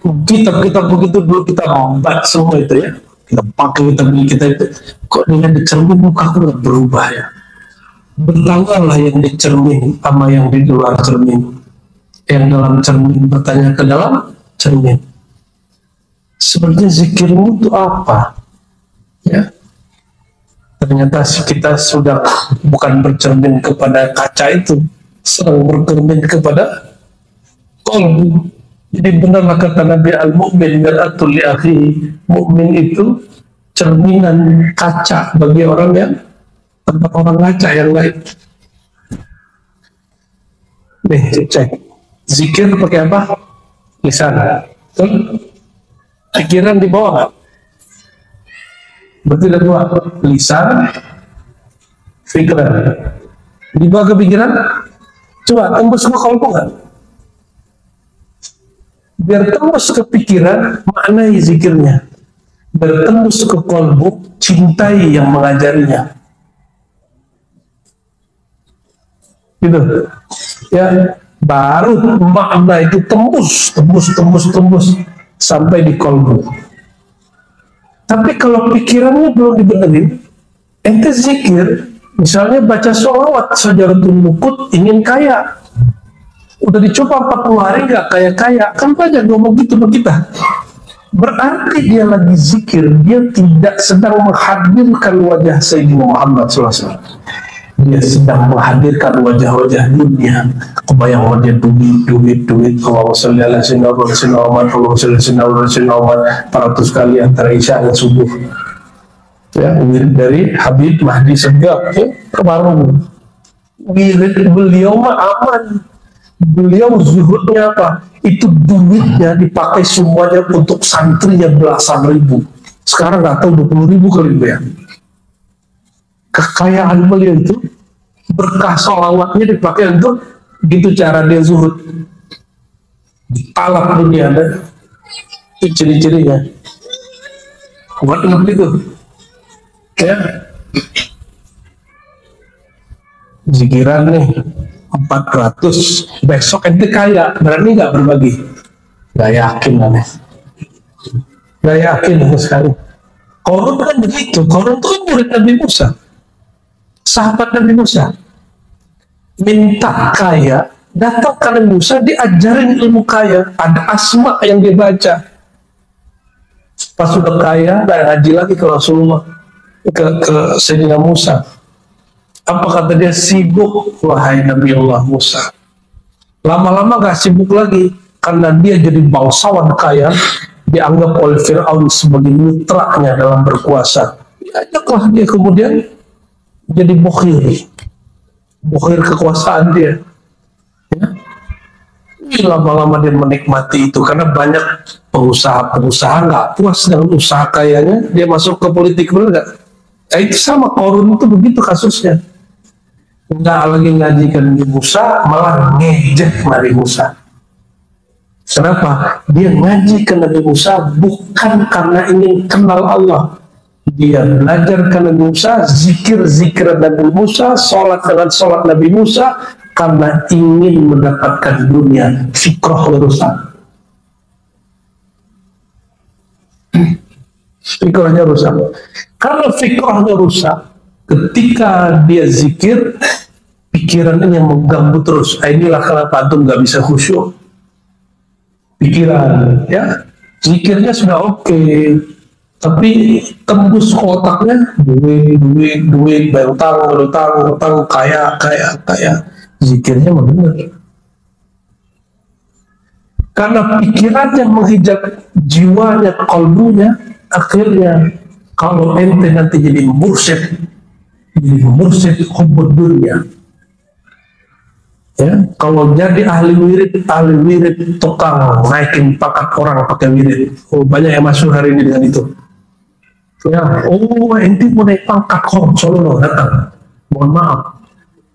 kitab-kitab begitu dulu kita membaca semua itu ya, kita pakai, kita beli, kita itu kok dengan dicermin mukaku nggak berubah ya. Bertanyalah yang dicermin sama yang di luar cermin, yang dalam cermin bertanya ke dalam cermin, sebenarnya zikirmu itu apa ya. Ternyata kita sudah bukan bercermin kepada kaca itu, sedang bercermin kepada qalbu. Jadi benarlah kata Nabi, al-mu'min mir'atul li akhihi, mukmin itu cerminan kaca bagi orang yang tempat orang ngaca yang lain. Nih, cek zikir pakai apa? Lisan. Pikiran di bawah nggak? Berarti ada dua, lisan, pikiran. Di bawah kepikiran, coba tembus ke kalbu nggak? biar tembus ke pikiran, maknai zikirnya. Biar tembus ke kolbu, cintai yang mengajarinya. Gitu. Ya, baru makna itu tembus sampai di kolbu. Tapi kalau pikirannya belum dibenerin, ente zikir, misalnya baca sholawat Syajaratul Wuqud, ingin kaya, udah dicoba 40 hari nggak kaya-kaya, kan banyak ngomong gitu kita. Berarti dia lagi zikir, dia tidak sedang menghadirkan wajah Sayyidina Muhammad SAW. Dia sedang menghadirkan wajah-wajah dunia. Kebayang wajah duit. Allahumma sholli ala sayyidina Muhammad, Allahumma sholli ala sayyidina Muhammad 400 kali antara isya dan subuh. Ya, wirid dari Habib Mahdi Segaf, ya, baru wirid beliau mah aman. Beliau zuhudnya apa? Itu duitnya dipakai semuanya untuk santrinya belasan ribu. Sekarang nggak tahu 20.000 kali ya. Kekayaan beliau itu berkah sholawatnya dipakai untuk gitu cara dia zuhud. Ditalak dunia ada. Itu ciri-cirinya. Buat nggak begitu? Ya, zikiran nih 400, besok ente kaya, berani nggak berbagi? Nggak yakin aneh, nggak yakin sama sekali. Korun kan begitu, Korun itu kan murid Nabi Musa, sahabat Nabi Musa, minta kaya, datang ke Nabi Musa, diajarin ilmu kaya, ada asma yang dia baca. Pas sudah kaya, nggak ngaji lagi ke Rasulullah, ke Sayyidina Musa. Apa kata dia? Sibuk wahai Nabi Allah Musa. Lama-lama gak sibuk lagi karena dia jadi bangsawan kaya, dianggap oleh Fir'aun sebagai mitranya dalam berkuasa. Ajaklah dia kemudian jadi bokhir kekuasaan dia. Ya. Lama-lama dia menikmati itu karena banyak pengusaha-pengusaha nggak puas dengan usaha kayanya, dia masuk ke politik, benar nggak? Nah, itu sama Korun itu begitu kasusnya. Nggak lagi ngajikan Nabi Musa, malah ngejek Nabi Musa. Kenapa? Dia ngaji ke Nabi Musa bukan karena ingin kenal Allah. Dia belajar ke Nabi Musa, zikir-zikir Nabi Musa, sholat dengan sholat Nabi Musa, karena ingin mendapatkan dunia. Fikrahnya rusak. Fikrahnya rusak. Karena fikrahnya rusak, ketika dia zikir, pikirannya yang mengganggu terus. Inilah kenapa antum nggak bisa khusyuk. Pikiran, ya, zikirnya sudah oke, tapi tembus ke otaknya duit, berutang, kaya. Zikirnya mah benar. Karena pikirannya menghijab jiwanya, kalbunya, akhirnya kalau ente nanti jadi mursyid hubbud dunia. Ya, kalau jadi ahli wirid tukang naikin pangkat orang pakai wirid. Oh, banyak yang masuk hari ini dengan itu. Ya, oh ente mau naik pangkat solo datang. Mohon maaf,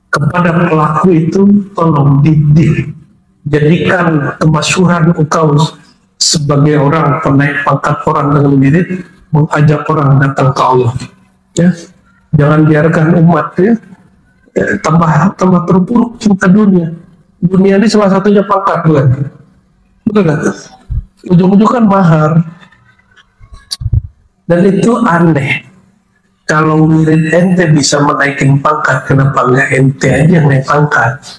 kepada pelaku itu tolong didik, jadikan kemasyhuran engkau sebagai orang penaik pangkat orang dengan wirid, mengajak orang datang ke Allah. Ya, jangan biarkan umat ya tambah terpuruk cinta dunia. Dunia ini salah satunya pangkat, bukan? Betul kan? Ujung-ujung kan mahar. Dan itu aneh. Kalau wirid ente bisa menaikin pangkat, kenapa nggak ente aja yang naik pangkat?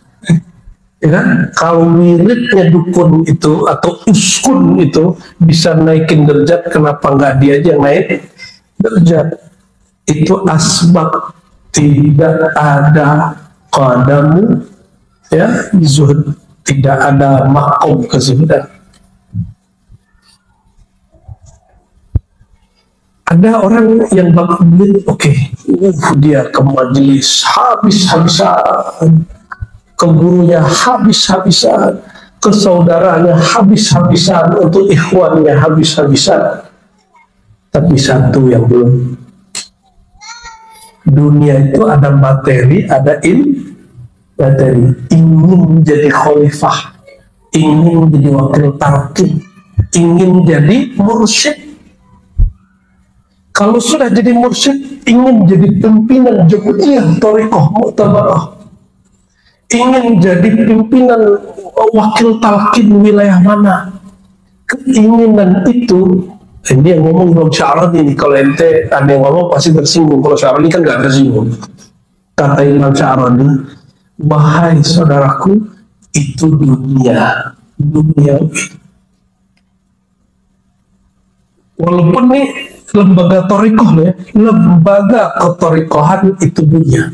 Ya kan? Kalau wiridnya dukun itu atau uskun itu bisa naikin derajat, kenapa nggak dia aja yang naik derajat? Itu asbab. Tidak ada qadamu, ya, zuhud, tidak ada makom kezuhudan. Ada orang yang bakal duit, oke, dia ke majelis habis-habisan, ke gurunya habis-habisan, ke saudaranya habis-habisan, untuk ikhwannya habis-habisan. Tapi satu yang belum. Dunia itu ada materi, ada materi. Ingin menjadi khalifah, ingin menjadi wakil tarkib, ingin jadi mursyid. Kalau sudah jadi mursyid, ingin jadi pimpinan jemaah thariqah mu'tabarah, ingin jadi pimpinan wakil talqin wilayah mana, keinginan itu, ini yang ngomong Imam Sya'rani ini. Kalau ente ada yang ngomong pasti tersinggung. Kalau Sya'rani kan gak tersinggung. Kata Imam Sya'rani, wahai saudaraku, itu dunia. Walaupun nih lembaga thariqah ya, lembaga kethariqahan itu dunia.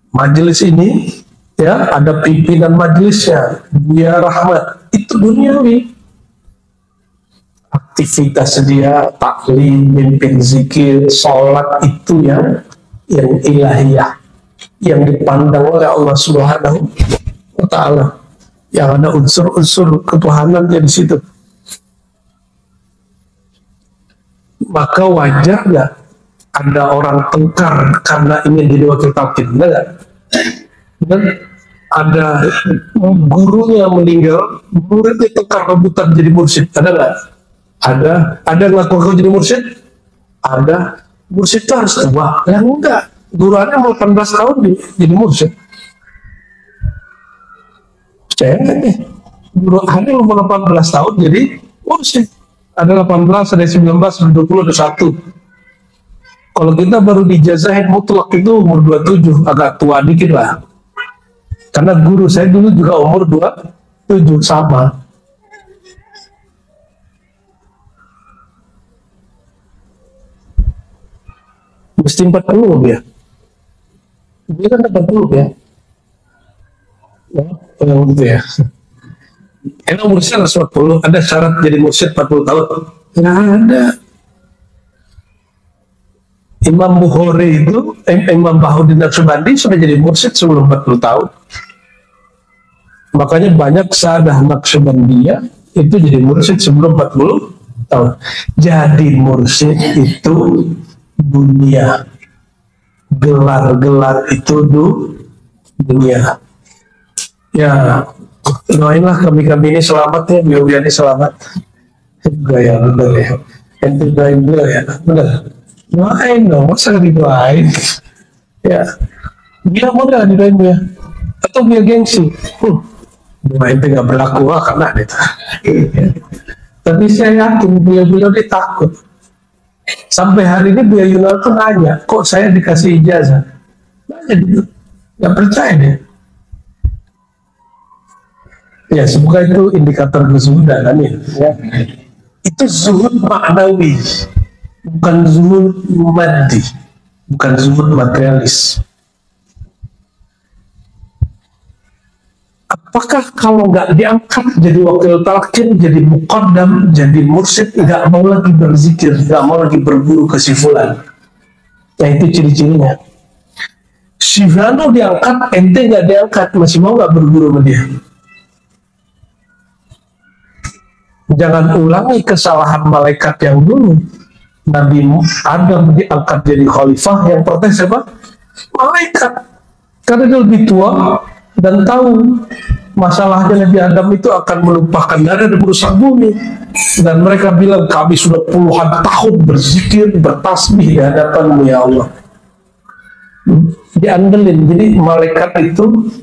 Majelis ini ya, ada pimpinan majelisnya, Buya Rahmat, itu duniawi. Aktivitas dia, taklim, mimpin zikir, sholat, itu yang ilahiyah, yang dipandang oleh Allah Subhanahu wa Ta'ala, yang ada unsur-unsur ketuhanannya di situ. Maka wajar nggak ada orang tengkar karena ingin jadi wakil talqin, enggak? Dan ada gurunya meninggal, muridnya tengkar rebutan jadi mursyid, ada nggak? Ada yang lakukan jadi mursyid? Ada. Mursyid itu harus tua, ya enggak, guruannya mau 18 tahun jadi mursyid. Saya nih, guru ada yang mau 18 tahun jadi mursyid. Ada 18, ada 19, ada 20, ada 1. Kalau kita baru dijazahin mutlak itu umur 27, agak tua dikit lah. Karena guru saya dulu juga umur 27, sama. Mesti 40 ya. Dia kan 40 ya. Yang gitu ya. Emang mursyid harus 40, ada syarat jadi mursyid 40 tahun? Nggak ada. Imam Bukhari itu, Imam Bahuddin Naqsyabandi sudah jadi mursyid sebelum 40 tahun. Makanya banyak sahadah Naqsyabandiyah itu jadi mursyid sebelum 40 tahun. Jadi mursyid itu dunia. Gelar-gelar itu dunia. Ya, doainlah kami-kami ini selamat ya, biar ini selamat. Gaya bener ya. Ente doain beliau ya, bener. Doain dong, masa didoain? Ya, dia mau gak didoain ya? Atau biar gengsi? Doain itu gak berlaku karena itu. Tapi saya yakin beliau dia takut. Sampai hari ini Buya Yunal tuh nanya, kok saya dikasih ijazah? Nanya gitu, gak percaya dia. Ya, semoga itu indikator kezuhudan kan ya. Itu zuhud maknawi, bukan zuhud maddi, bukan zuhud materialis. Apakah kalau nggak diangkat jadi wakil talqin, jadi muqaddam, jadi mursyid, nggak mau lagi berzikir, nggak mau lagi berburu ke si fulan? Ya itu ciri-cirinya. Si Fulano diangkat, ente nggak diangkat, masih mau nggak berburu sama dia? Jangan ulangi kesalahan malaikat yang dulu. Nabi Adam diangkat jadi khalifah, yang protes siapa? Malaikat. Karena dia lebih tua dan tahu masalahnya Nabi Adam itu akan melupakan darah dan merusak bumi. Dan mereka bilang, kami sudah puluhan tahun berzikir, bertasbih di hadapan-Mu ya Allah. Diandelin. Jadi malaikat itu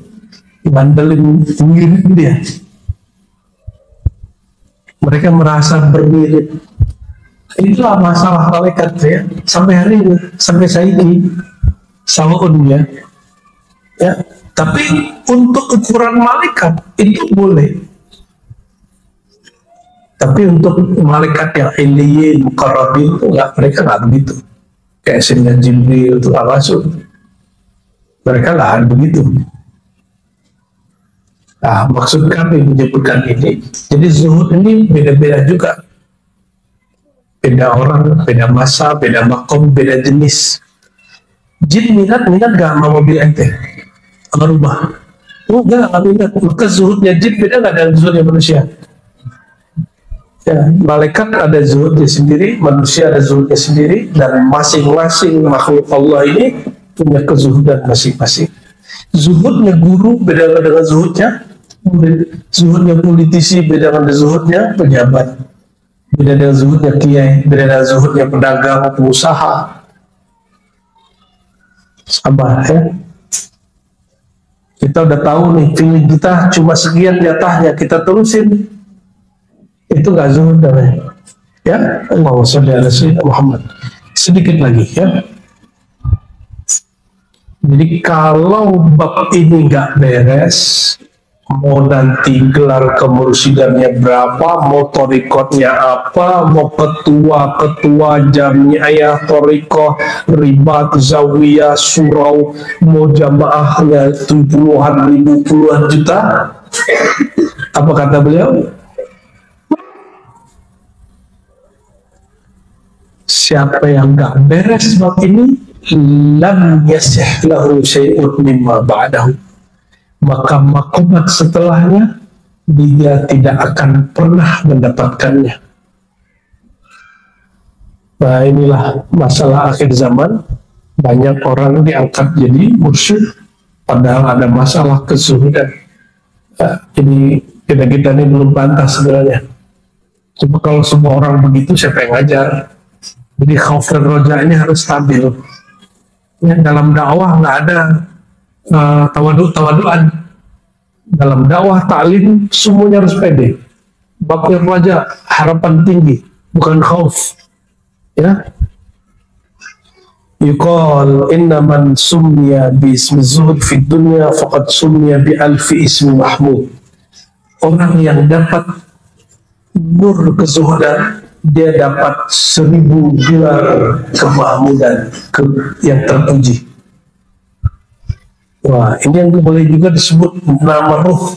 ngandelin mirip dia. Mereka merasa bermirip. Itulah masalah malaikat ya. Sampai hari ini, sampai saya ini, sawun ya. Ya. Tapi untuk ukuran malaikat itu boleh. Tapi untuk malaikat yang iliyin, muqarrabin itu enggak, mereka nggak begitu. Kayak Sayyidina Jibril itu nggak masuk. Mereka nggak ada begitu. Nah, maksud kami menyebutkan ini, jadi zuhud ini beda-beda juga. Beda orang, beda masa, beda makom, beda jenis. Jin minat gak sama mobil ente? Sama rumah? Enggak minat. Maka zuhudnya jin beda gak dengan zuhudnya manusia? Ya, malaikat ada zuhudnya sendiri, manusia ada zuhudnya sendiri, dan masing-masing makhluk Allah ini punya kezuhudan masing-masing. Zuhudnya guru beda dengan zuhudnya murid, zuhudnya politisi beda dengan zuhudnya pejabat, beda dengan zuhudnya kiai, beda dengan zuhudnya pedagang, pengusaha. Sabar ya. Kita udah tahu nih, feeling kita cuma sekian jatahnya, kita terusin. Itu nggak zuhud namanya. Ya, Allahumma sholli ala sayyidina Muhammad. Sedikit lagi ya. Jadi kalau bab ini nggak beres, mau nanti gelar kemursidannya berapa, mau torikotnya apa, mau ketua jamiah torikoh, ribat, zawiyah, surau, mau jamaahnya 70-an ribu, puluhan juta, apa kata beliau? Siapa yang nggak beres bab ini, lam yasih lahu syai'un mimma ba'dahu, maka makomat setelahnya dia tidak akan pernah mendapatkannya. Nah, inilah masalah akhir zaman. Banyak orang diangkat jadi mursyid padahal ada masalah kezuhudan. Jadi kita ini belum pantas sebenarnya. Cuma kalau semua orang begitu siapa yang ngajar? Jadi khauf dan roja ini harus stabil. Ya, dalam dakwah nggak ada tawaduk-tawaduan. Dalam dakwah taklim semuanya harus pede. Bab yang roja harapan tinggi, bukan khauf. Ya. Yuqal inna man summiya bi ismi zuhud fi dunya faqad summiya bi alfi ismi mahmud. Orang yang dapat nur kezuhudan, dia dapat 1000 gelar kemahmudan yang terpuji. Wah, ini yang boleh juga disebut nama ruh.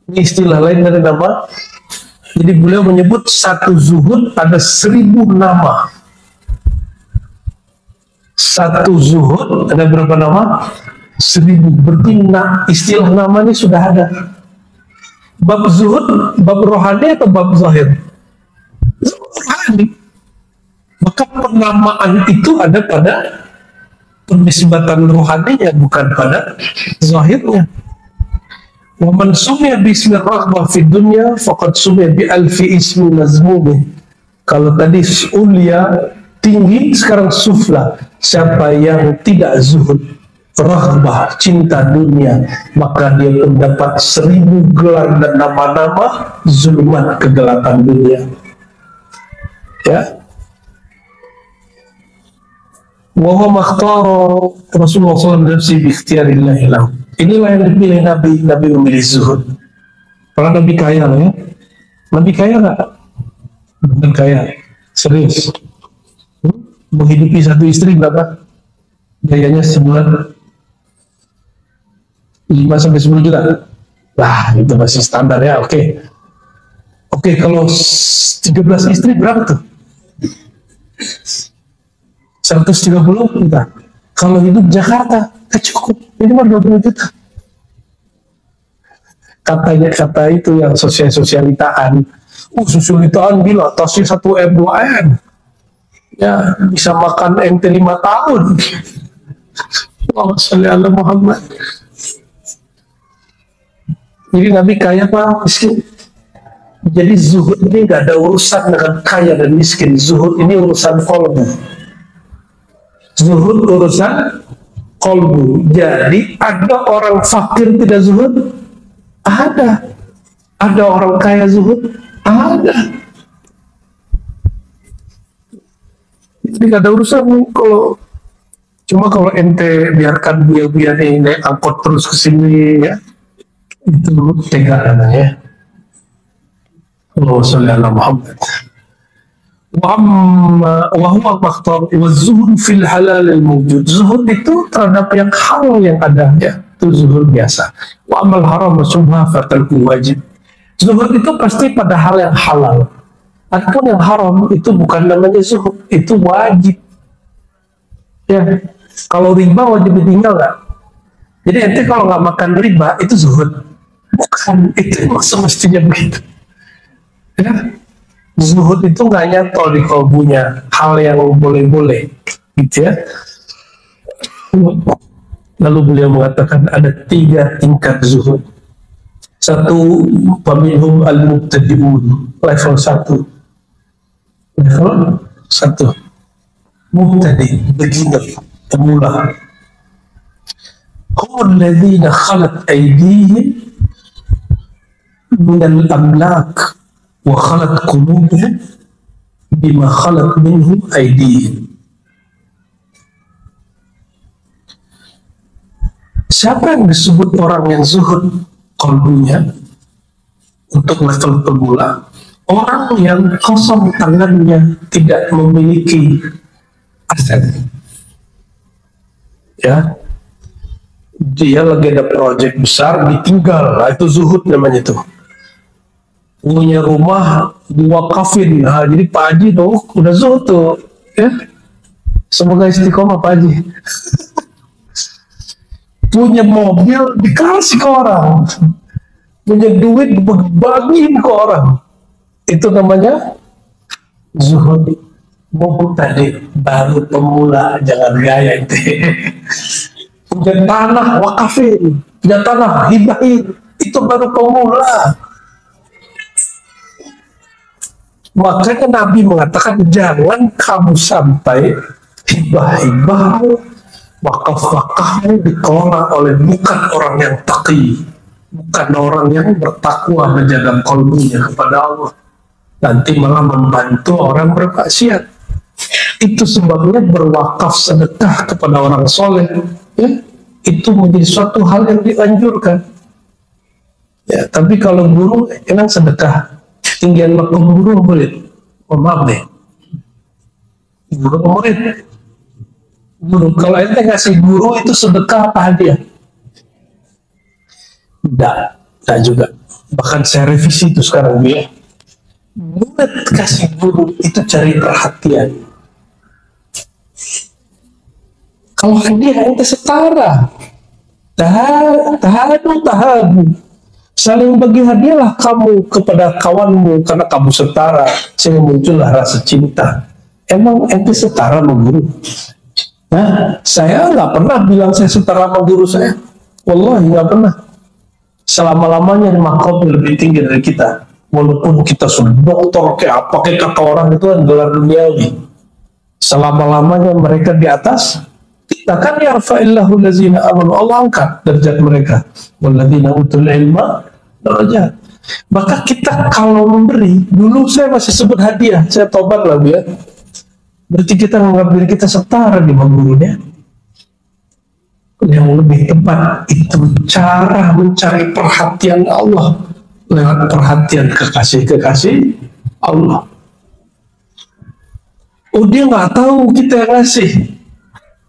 Ini istilah lain dari nama. Jadi beliau menyebut satu zuhud ada 1000 nama. Satu zuhud ada berapa nama? 1000. Berarti istilah nama ini sudah ada. Bab zuhud, bab rohani atau bab zahir? Rohani. Maka penamaan itu ada pada penisbatan rohaninya, bukan pada zahirnya. Wa man summiya bismi raghbah fid dunya faqad summiya bi alfi ismi mazmum. Kalau tadi ulia tinggi, sekarang sufla. Siapa yang tidak zuhud, raghbah, cinta dunia, maka dia pun dapat 1000 gelar dan nama-nama zulumat kegelapan dunia. Ya. Wa huwa makhtara Rasulullah SAW nafsi bi ikhtiyarillahi lahu. Inilah yang dipilih Nabi. Nabi memilih zuhud. Kalau Nabi kaya ya. Nabi kaya nggak? Benar kaya. Serius. Menghidupi satu istri berapa? Gayanya sebulan 5-10 juta. Lah, itu masih standar ya. Oke. Oke, kalau 13 istri berapa tuh? 130 juta. Kalau hidup Jakarta, cukup. Minimal 20 juta. Katanya kata itu yang sosialitaan. Sosialitaan gila, tasnya 1M 2M. Ya, bisa makan ente 5 tahun. Allahumma sholli ala Muhammad. Jadi Nabi kaya apa miskin? Jadi zuhud ini gak ada urusan dengan kaya dan miskin. Zuhud ini urusan kolbu. Zuhud urusan kolbu. Jadi ada orang fakir tidak zuhud? Ada. Ada orang kaya zuhud? Ada. Jadi gak ada urusan kalau cuma kalau ente biarkan dia ini naik angkot terus ke sini ya, itu tega namanya. Allahumma sholli ala Muhammad. Wa huwa makhtar wa zuhud fil halal al mawjud. Zuhud itu terhadap yang halal yang ada ya, itu zuhud biasa. Wa amal haram subha fatalku wajib. Zuhud itu pasti pada hal yang halal. Adapun yang haram itu bukan namanya zuhud, itu wajib. Ya, kalau riba wajib ditinggal nggak? Jadi ente kalau nggak makan riba itu zuhud, bukan, itu semestinya begitu. Ya, zuhud itu nggak nyantol di kalbunya, hal yang boleh-boleh, gitu ya. Lalu beliau mengatakan ada 3 tingkat zuhud. Satu, paminhum al-mubtadi'un, level 1. Level 1 mubtadi, beginner, pemula. Hum alladzina khalat aydihim minal amlak wa khalat qulubuhum bima khalat minhum aydihim. Siapa yang disebut orang yang zuhud kalbunya untuk level pemula? Orang yang kosong tangannya, tidak memiliki aset. Ya, dia lagi ada proyek besar, ditinggal. Nah, itu zuhud namanya itu. Punya rumah diwakafin. Nah, jadi Pak Haji tuh udah zuhud tuh. Ya, semoga istiqomah Pak Haji. Punya mobil dikasih ke orang, punya duit dibagiin ke orang. Itu namanya zuhud. Tadi baru pemula, jangan gaya itu. Punya tanah wakafin, punya tanah hibahin, itu baru pemula. Makanya Nabi mengatakan jangan kamu sampai hibah-hibah, wakaf-wakaf dikelola oleh bukan orang yang taqi, bukan orang yang bertakwa menjaga qalbunya kepada Allah. Nanti malah membantu orang bermaksiat. Itu sebabnya berwakaf sedekah kepada orang soleh, ya, itu menjadi suatu hal yang dianjurkan. Ya, tapi kalau guru emang sedekah, tinggian makom guru murid, maaf deh, guru murid, guru. Kalau ente ngasih guru itu sedekah apa hadiah? Tidak juga. Bahkan saya revisi itu sekarang dia. Murid kasih guru itu cari perhatian. Kalau hadiah ente setara, tahadu, saling bagi hadiahlah kamu kepada kawanmu karena kamu setara, sehingga muncullah rasa cinta. Emang ente setara sama guru? Nah, saya nggak pernah bilang saya setara sama guru saya. Wallahi nggak pernah. Selama-lamanya makom lebih tinggi dari kita. Walaupun kita sudah doktor kayak apa, kayak kata orang itu kan gelar duniawi. Selama-lamanya mereka di atas, kita kan yarfa'illahu lazina amanu, Allah angkat derajat mereka. Walladzina utul ilma darajat. Maka kita kalau memberi, dulu saya masih sebut hadiah, saya tobat lah ya. Berarti kita menganggap diri kita setara di gurunya. Yang lebih tepat itu cara mencari perhatian Allah lewat perhatian kekasih-kekasih Allah. Oh, dia nggak tahu kita yang ngasih.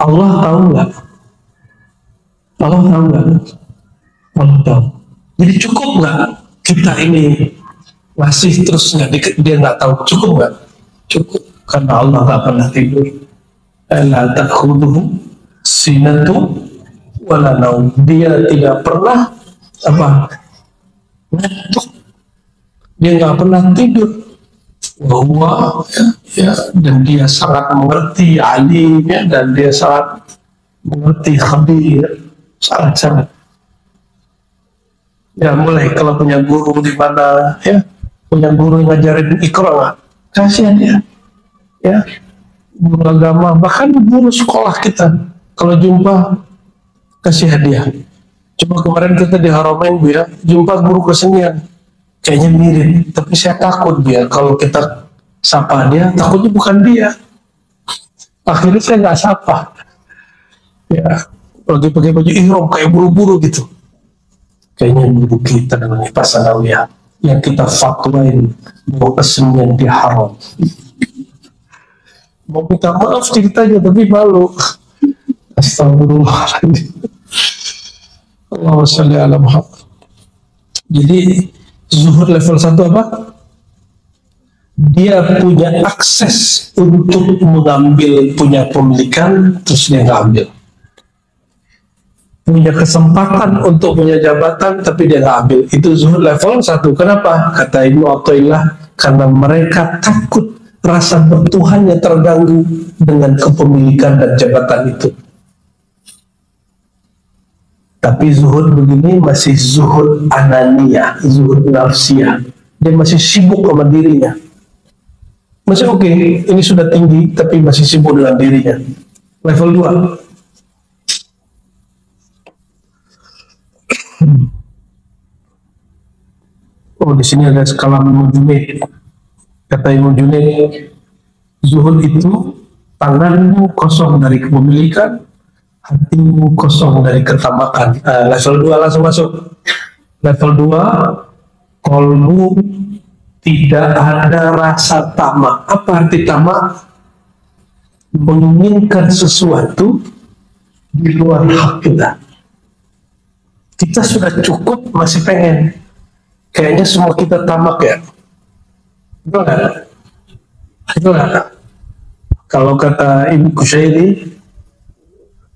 Allah tahu nggak? Allah tahu nggak? Allah tahu. Jadi cukup nggak kita ini ngasih terus dia nggak tahu? Cukup nggak? Cukup, karena Allah nggak pernah tidur. La ta'khudhuhu sinatu wala naum. Dia tidak pernah ngantuk, dia nggak pernah tidur. Bahwa dan dia sangat mengerti alimnya, dan dia sangat mengerti khabir, sangat. Ya, mulai kalau punya guru di mana, ya, punya guru yang ngajarin Iqra, kasihan dia, ya, guru agama, bahkan guru sekolah kita, kalau jumpa kasih hadiah. Coba kemarin kita di Haramain, Bu, ya, jumpa guru kesenian, kayaknya mirip, tapi saya takut dia, kalau kita sapa dia, takutnya bukan dia. Akhirnya saya nggak sapa. Ya, lagi pakai baju ihram kayak buru-buru gitu. Kayaknya guru kita dengan Pak Sanawiyah yang kita fatwain bahwa kesenian dia haram. Mau minta maaf ceritanya, tapi malu. Astagfirullahaladzim. Allahumma sholli ala Muhammad. Jadi zuhud level 1 apa? Dia punya akses untuk mengambil, punya pemilikan, terus dia ngambil. Punya kesempatan untuk punya jabatan, tapi dia nggak ambil. Itu zuhud level 1. Kenapa? Kata Ibnu Athaillah, karena mereka takut rasa bertuhannya terganggu dengan kepemilikan dan jabatan itu. Tapi zuhud begini masih zuhud ananiyah, zuhud nafsiyah. Dia masih sibuk sama dirinya. masih oke, ini sudah tinggi tapi masih sibuk dengan dirinya. Level 2. Oh, di sini ada skala Ibnu Junaid. Kata Ibnu Junaid, zuhud itu tanganmu kosong dari kepemilikan, hatimu kosong dari ketamakan. Level 2 langsung masuk. Level 2, kolbu tidak ada rasa tamak. Apa arti tamak? Menginginkan sesuatu di luar hak kita. Kita sudah cukup, masih pengen. Kayaknya semua kita tamak ya. Betul nggak? Betul nggak? Kalau kata Ibnu Kusyairi,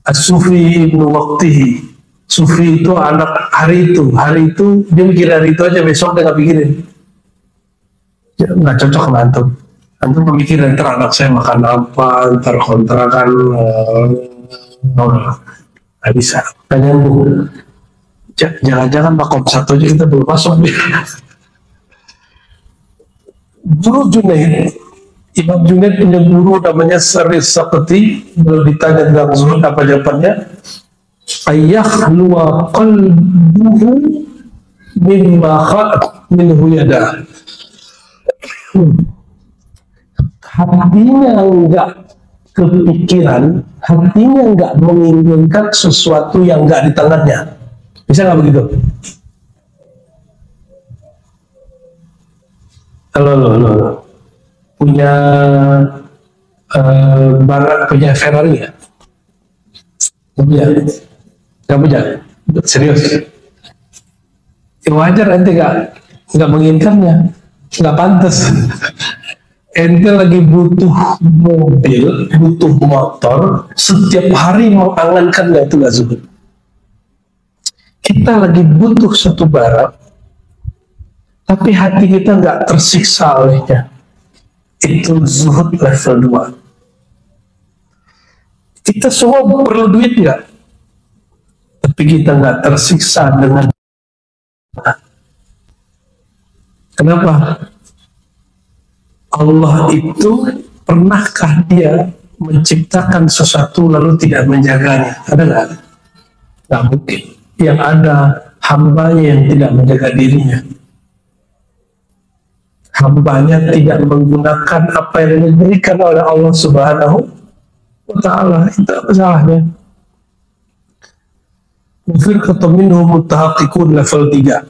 as-sufi ibnu waqtihi. Sufi itu anak hari itu. Hari itu dia mikir hari itu aja, besok dia nggak pikirin. Ya, nggak cocok lah antum. Antum pemikiran ntar anak saya makan apa, ntar kontrakan, nggak bisa. Nggak nyambung. Jangan-jangan makom satu aja kita belum masuk. Guru Junaid, Imam Junaid punya guru namanya Sari Saqati. Kalau ditanya tentang zuhud apa jawabannya? Ayakhluwa qalbuhu mimma khalaq minhu yada. Hatinya enggak kepikiran, hatinya enggak menginginkan sesuatu yang enggak di tangannya. Bisa nggak begitu? Halo. Punya punya Ferrari ya? Nggak punya? Serius? Ya wajar, ente nggak menginginkannya, nggak pantas. Ente lagi butuh mobil, butuh motor, setiap hari mengangankannya, itu nggak zuhud. Kita lagi butuh satu barang, tapi hati kita nggak tersiksa olehnya. Itu zuhud level 2. Kita semua perlu duit nggak? Tapi kita nggak tersiksa dengan. Kenapa? Allah itu, pernahkah dia menciptakan sesuatu lalu tidak menjaganya? Ada nggak? Nggak mungkin. Yang ada hambanya yang tidak menjaga dirinya. Hambanya tidak menggunakan apa yang diberikan oleh Allah Subhanahu wa Ta'ala. Itu apa salahnya? Firqatu minhum mutahaqqiqun level 3.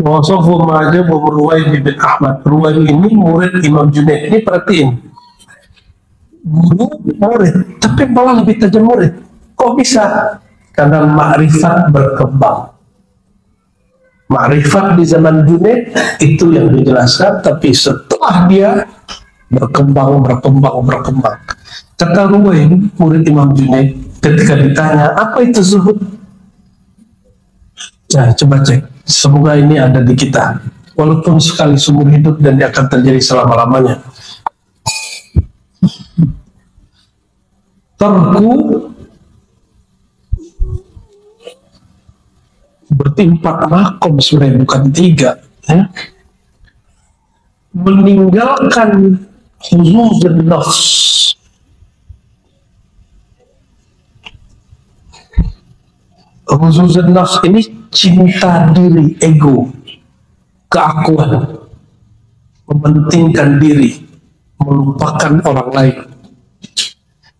Wasafu ma'ajabu Ruwaimi bin Ahmad. Ruwaimi ini murid Imam Junaid. Ini perhatiin, guru murid, tapi malah lebih tajam murid. Kok bisa? Karena ma'rifat berkembang. Ma'rifat di zaman Junaid itu yang dijelaskan, tapi setelah dia berkembang. Kata Ruwaim, murid Imam Junaid, ketika ditanya apa itu zuhud, nah coba cek, semoga ini ada di kita, walaupun sekali seumur hidup dan dia akan terjadi selama-lamanya. Tarku berarti 4 makom sebenarnya, bukan 3 ya. Meninggalkan huzuzun nafs. Huzuzun nafs ini cinta diri, ego, keakuan, mementingkan diri, melupakan orang lain.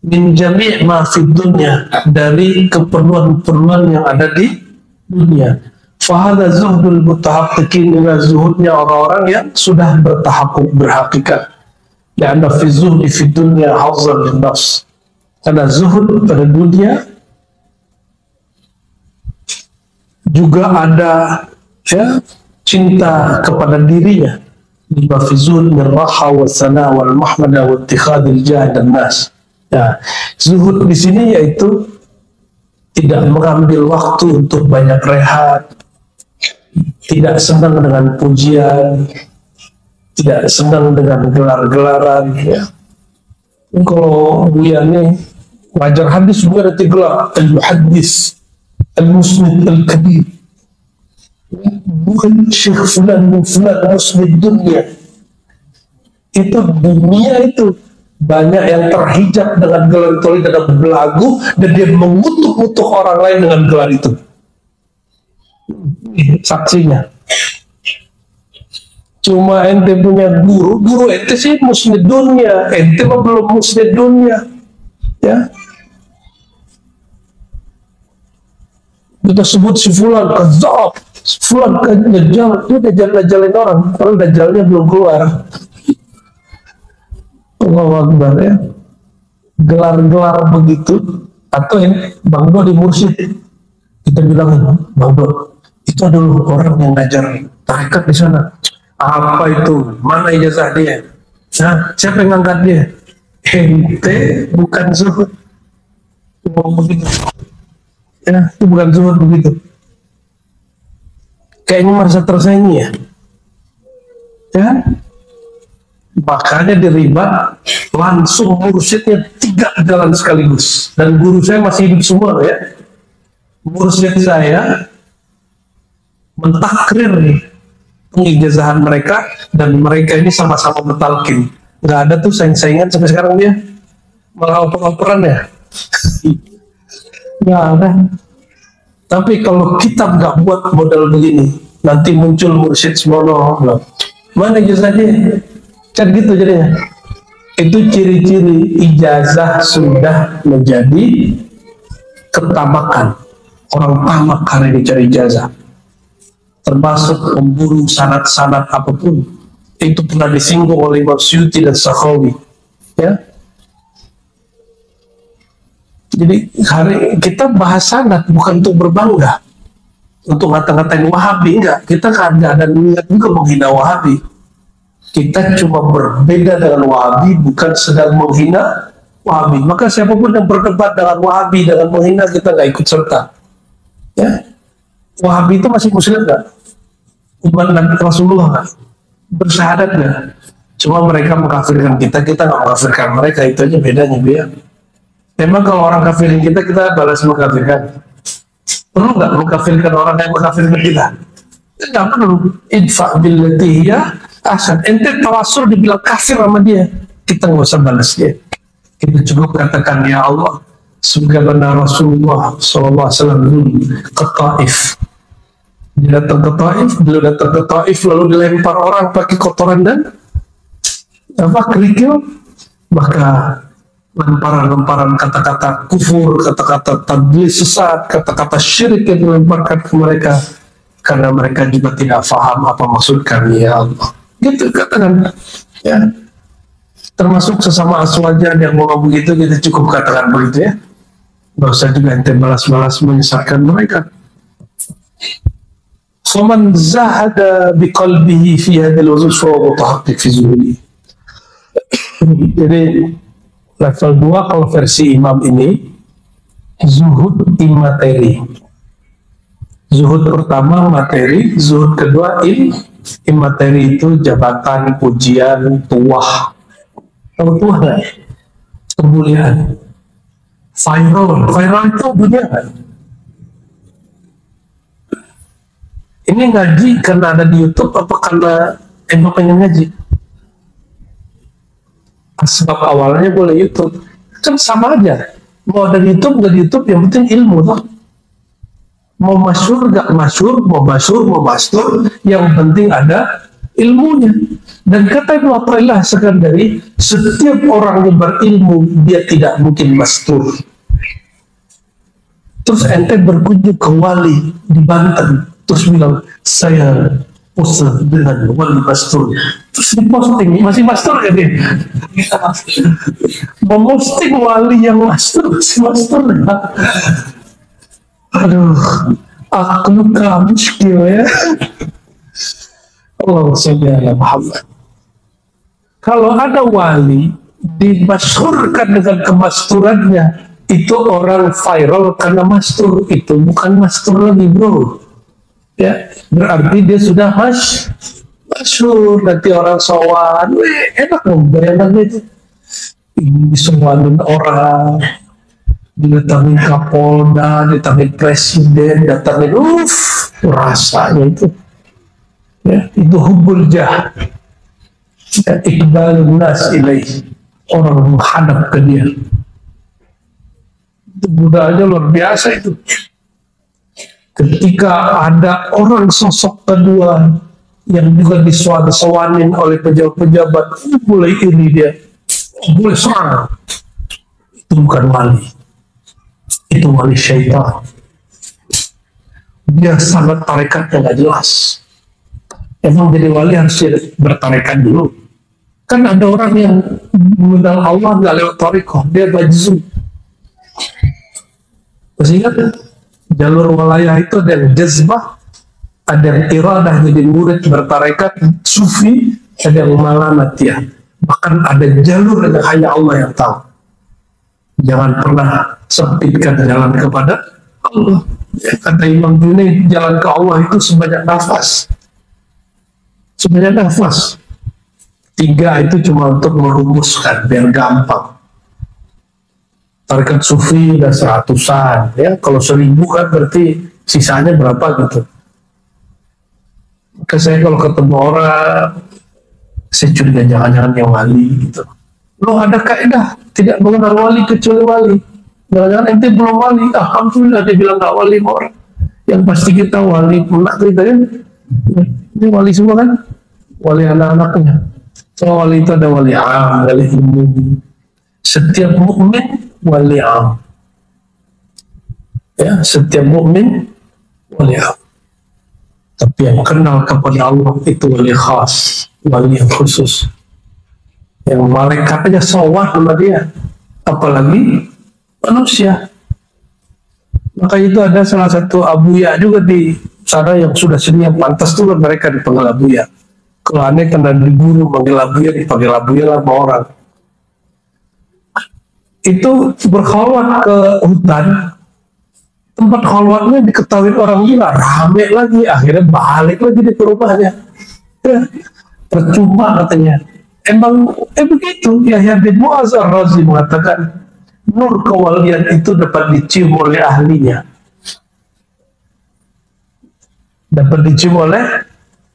Min jami' ma fid dunya, dari keperluan-keperluan yang ada di dunia. Fahadha zuhdul mutahaqqiqin, ila zuhudnya orang-orang yang sudah bertahaqquk, berhakikat. Lianna fi zuhdi fid dunya hazzan lin nafs. Karena zuhud pada dunia juga ada ya, cinta kepada dirinya. Lima fi zuhd min raha wa sana wal mahmada wa ittikhadil jah dan nas. Ya, zuhud di sini yaitu tidak mengambil waktu untuk banyak rehat, tidak senang dengan pujian, tidak senang dengan gelar-gelaran. Ya. Kalau Buya nih ngajar hadis, Buya nanti gelar al-muhaddis, al-musnid, al-kabir. bukan Syekh Fulan musnid dunia. Itu dunia itu banyak yang terhijab dengan gelar itu dan belagu, dan dia mengutuk-utuk orang lain dengan gelar itu. Saksinya. Cuma ente punya guru ente sih musnid dunia, ente mah belum musnid dunia, ya. Kita sebut si Fulan kadzab, Fulan dajjal, dia dajjal-dajjalin orang, kalau dajjalnya belum keluar. Allahu Akbar, ya. Gelar-gelar begitu, atau yang Bang Do di mursyid, kita bilang, Bang Do, itu adalah orang yang ngajar tarekat di sana. Apa itu? Mana ijazah dia? Nah, siapa yang ngangkat dia? Ente bukan zuhud. Ngomong begitu. Ya, itu bukan zuhud begitu. Kayaknya merasa tersaingi ya. Ya. Makanya diribat langsung mursyidnya 3 jalan sekaligus. Dan guru saya masih hidup semua ya. Mursyid saya mentakrir nih pengijazahan mereka, dan mereka ini sama-sama bertalkin. Nggak ada tuh saing-saingan sampai sekarang dia malah oper-operan ya. Nggak ada. Tapi kalau kita nggak buat modal begini, nanti muncul mursyid semono, mana ijazahnya? Kan gitu jadinya. Itu ciri-ciri ijazah sudah menjadi ketamakan. Orang tamak karena dicari ijazah, termasuk memburu sanad-sanad apapun. Itu pernah disinggung oleh Imam Suyuti dan Sakhawi, ya. Jadi hari kita bahas sanad bukan untuk berbangga, untuk ngata-ngatain Wahabi, enggak. Kita kan nggak ada niat juga menghina Wahabi. Kita cuma berbeda dengan Wahabi, bukan sedang menghina Wahabi. Maka siapapun yang berdebat dengan Wahabi dengan menghina, kita nggak ikut serta, ya. Wahabi itu masih muslim nggak? Umat Nabi Rasulullah nggak? Bersyahadat nggak? Cuma mereka mengkafirkan kita, kita nggak mengkafirkan mereka. Itu aja bedanya, biar. Memang kalau orang kafirin kita, kita balas mengkafirkan. Perlu nggak mengkafirkan orang yang mengkafirkan kita? Nggak perlu. Idfa billati hiya ahsan. Ente tawasul dibilang kafir sama dia, kita nggak usah balas dia. Kita cukup katakan, ya Allah, sebagaimana Rasulullah SAW ke Taif. Dia datang ke Taif, beliau datang ke Taif lalu dilempar orang pakai kotoran dan kerikil, maka lemparan-lemparan kata-kata kufur, kata-kata tablis sesat, kata-kata syirik yang dilemparkan ke mereka, karena mereka juga tidak faham apa maksud kami, ya Allah. Gitu katakan, ya. Termasuk sesama aswaja yang ngomong begitu, kita cukup katakan begitu, ya. Nggak usah juga ente balas-balas menyesatkan mereka. Faman zahada biqalbihi fi hadhil wuzul fa huwa mutahaqqiq fi zuhudi. Jadi level 2 kalau versi imam ini zuhud imateri. Zuhud pertama materi, zuhud kedua imateri, itu jabatan, pujian, tuah. Tahu tuah nggak? Kemuliaan. Viral itu dunia kan? Ini ngaji karena ada di YouTube apa karena emang pengen ngaji? Sebab awalnya boleh YouTube, kan sama aja. Mau ada di YouTube nggak di YouTube, yang penting ilmu toh. Mau masyhur nggak masyhur, mau masyhur, yang penting ada ilmunya. Dan kata Ibnu Athaillah sekandari, setiap orang yang berilmu dia tidak mungkin mastur. Terus ente berkunjung ke wali di Banten, terus bilang saya pose dengan wali mastur, terus diposting masih mastur kan dia? Memosting wali yang mastur masih mastur ya? Aduh, aku kamu skill ya. Allahumma sholli ala Muhammad. Kalau ada wali dimasyhurkan dengan kemasturannya, itu orang viral karena mastur, itu bukan mastur lagi bro, ya. Berarti dia sudah masyhur. Nanti orang sowan, enak dong, bayangkan itu ini sowanin orang Didatangin Kapolda, datangin Presiden, datangin rasanya itu. Ya, itu hubbul jah. Ya, iqbalun nas ilaih. Orang menghadap ke dia. Itu budayanya luar biasa itu. Ketika ada orang sosok kedua yang juga disewani oleh pejabat-pejabat, mulai iri dia, boleh serang. Itu bukan wali, itu wali syaitan. Dia sangat tarekatnya nggak jelas. Emang jadi wali harus bertarekat dulu. Kan ada orang yang mengenal Allah nggak lewat tarekat, dia bajzu. Masih ingat ya? Jalur walayah itu ada yang jazbah, ada yang iradah jadi murid bertarekat sufi, ada yang malamatiyah. Bahkan ada jalur yang hanya Allah yang tahu. Jangan pernah sempitkan jalan kepada Allah. Ya, kata Imam Junaid, jalan ke Allah itu sebanyak nafas. Sebanyak nafas. 3 itu cuma untuk merumuskan biar gampang. Tarekat sufi udah 100-an, ya kalau 1000 kan berarti sisanya berapa gitu. Maka saya kalau ketemu orang, saya curiga jangan-jangan yang wali gitu. Loh ada kaidah tidak mengenal wali kecuali wali. Jangan-jangan ente belum wali. Alhamdulillah dia bilang gak wali sama orang. Yang pasti kita wali pula kita kan. Ini wali semua kan? Wali anak-anaknya. So wali itu ada wali am, wali umum. Setiap mukmin wali am. Ya, setiap mukmin wali am. Tapi yang kenal kepada Allah itu wali khas, wali yang khusus. Yang malaikat aja sowan sama dia, apalagi manusia. Maka itu ada salah satu abuya juga di sana yang sudah sini yang pantas tuh mereka dipanggil abuya. Kalau aneh karena diguru manggil abuya, dipanggil abuya lah sama orang. Itu berkhawat ke hutan, tempat khalwatnya diketahui orang gila, rame lagi, akhirnya balik lagi ke rumahnya. Ya, percuma katanya. Emang begitu. Yahya bin Mu'adz ar-Razi mengatakan nur kewalian itu dapat dicium oleh ahlinya, dapat dicium oleh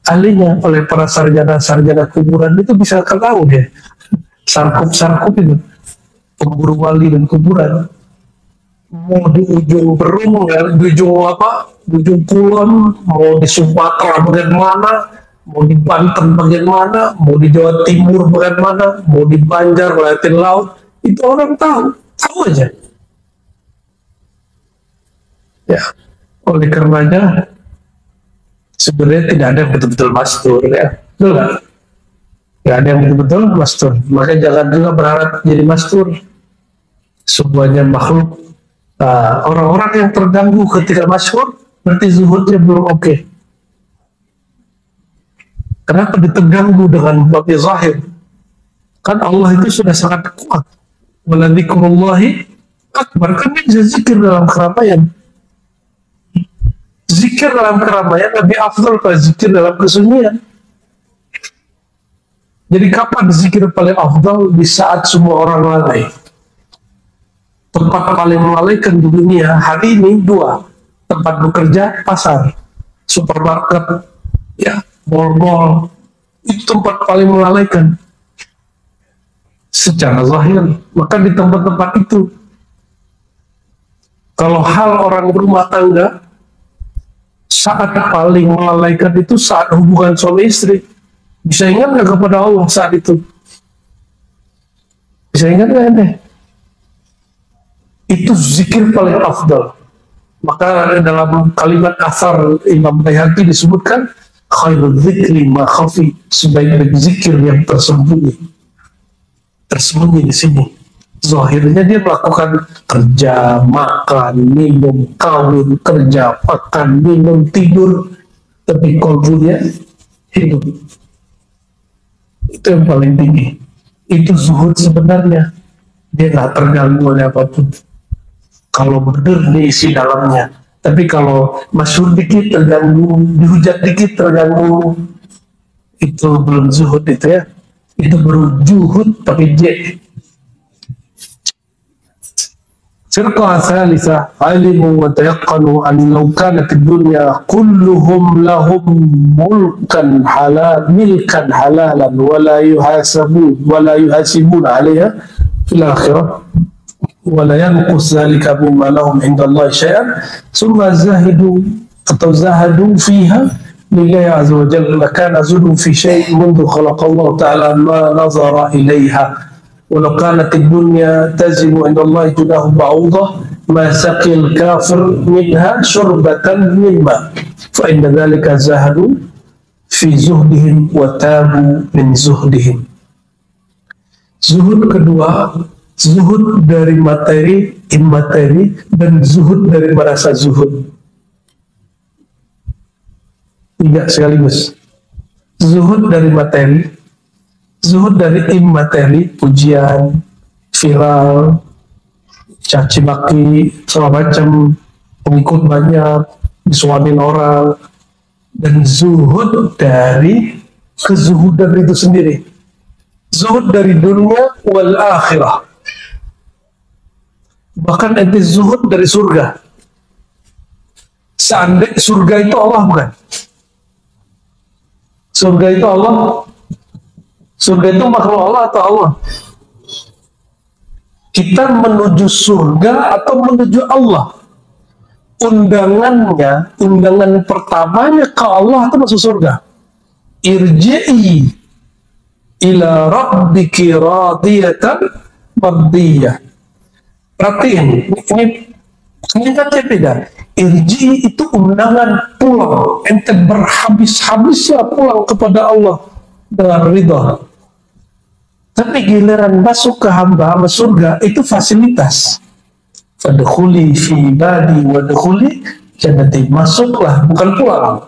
ahlinya, oleh para sarjana-sarjana kuburan. Itu bisa tahu dia sarkup-sarkup itu pemburu wali dan kuburan. Mau di ujung Berung, ya, di ujung apa, di ujung Kulon, mau di Sumatera bagian mana, mau di Banten bagian mana, mau di Jawa Timur bagian mana, mau di Banjar, Latin Laut, itu orang tahu aja. Ya, oleh karenanya sebenarnya tidak ada yang betul-betul mastur, ya, betul nggak? Nggak ada yang betul-betul mastur. Makanya jangan juga berharap jadi mastur. Semuanya makhluk. Orang-orang yang terganggu ketika masyhur berarti zuhudnya belum oke. Kenapa diterganggu dengan babnya zahir? Kan Allah itu sudah sangat kuat. Wala dzikrullahi akbar. Kan bisa zikir dalam keramaian. Zikir dalam keramaian lebih afdal kalau zikir dalam kesunyian. Jadi kapan zikir paling afdal? Di saat semua orang lalai. Tempat paling melalaikan di dunia hari ini 2, tempat bekerja, pasar, supermarket, ya, mall-mall. Itu tempat paling melalaikan secara zahir. Maka di tempat-tempat itu, kalau hal orang berumah tangga, saat paling melalaikan itu saat hubungan suami istri. Bisa ingat nggak kepada Allah saat itu? Bisa ingat nggak ente? Itu zikir paling afdal. Maka dalam kalimat asar Imam Bayhaqi disebutkan khairul dzikri ma khafi, sebaik-baik zikir yang tersembunyi di sini. Zahirnya dia melakukan kerja, makan, minum, kawin, kerja, makan, minum, tidur, tapi qalbunya hidup. Itu yang paling tinggi. Itu zuhud sebenarnya. Dia nggak terganggu oleh apapun. Kalau benar diisi dalamnya. Tapi kalau masyhur dikit terganggu, dihujat dikit terganggu, itu belum zuhud itu ya. Itu baru juhud pakai J. Firqah thalitha alimu wa tayaqqanu an law kanat ad-dunya kulluhum lahum milkan halalan wa la yuhasibun 'alayha fil akhirah wa la yanqus dhalika mimma lahum 'inda Allah syai'an thumma zahadu fiha lillahi azza wa jalla kana zuhdu fi syai' mundu khalaqa Allah ta'ala ma nazara ilayha. Walau kanat dunya tazimu inda Allah junahu ba'udah ma saqil kafir minha syurbatan mimma fa inna dhalika zahadu fi zuhdihim wa tabu min zuhdihim. Zuhud kedua, zuhud dari materi, immateri, dan zuhud dari merasa zuhud. Tiga sekaligus. Zuhud dari materi, zuhud dari immateri, pujian, viral, caci maki, segala macam, pengikut banyak, disuamin orang, dan zuhud dari kezuhudan itu sendiri. Zuhud dari dunia wal akhirah. Bahkan ente zuhud dari surga. Seandainya surga itu Allah bukan? Surga itu Allah. Surga itu makhluk Allah atau Allah? Kita menuju surga atau menuju Allah? Undangannya, undangan pertamanya ke Allah atau masuk surga? Irji'i ila rabbiki radiyatan mardiyah. Perhatiin, ini kan beda. Irji'i itu undangan pulang. Ente berhabis-habisnya pulang kepada Allah dengan ridha. Tapi giliran masuk ke hamba surga itu fasilitas. Fadkhuli fi ibadi wadkhuli jannati. Masuklah, bukan pulang.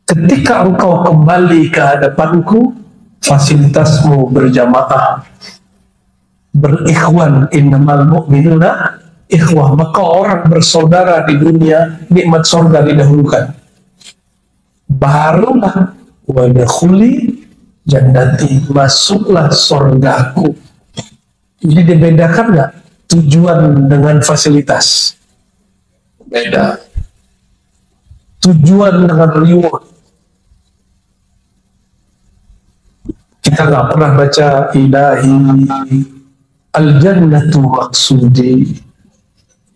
Ketika engkau kembali ke hadapanku, fasilitasmu berjamaah, berikhwan, innamal mu'minuna ikhwah. Maka orang bersaudara di dunia, nikmat surga didahulukan. Barulah wadkhuli jannati, masuklah surgaku. Jadi dibedakan nggak tujuan dengan fasilitas? Beda. Tujuan dengan reward. Kita nggak pernah baca ilahi al-jannatu maksudi.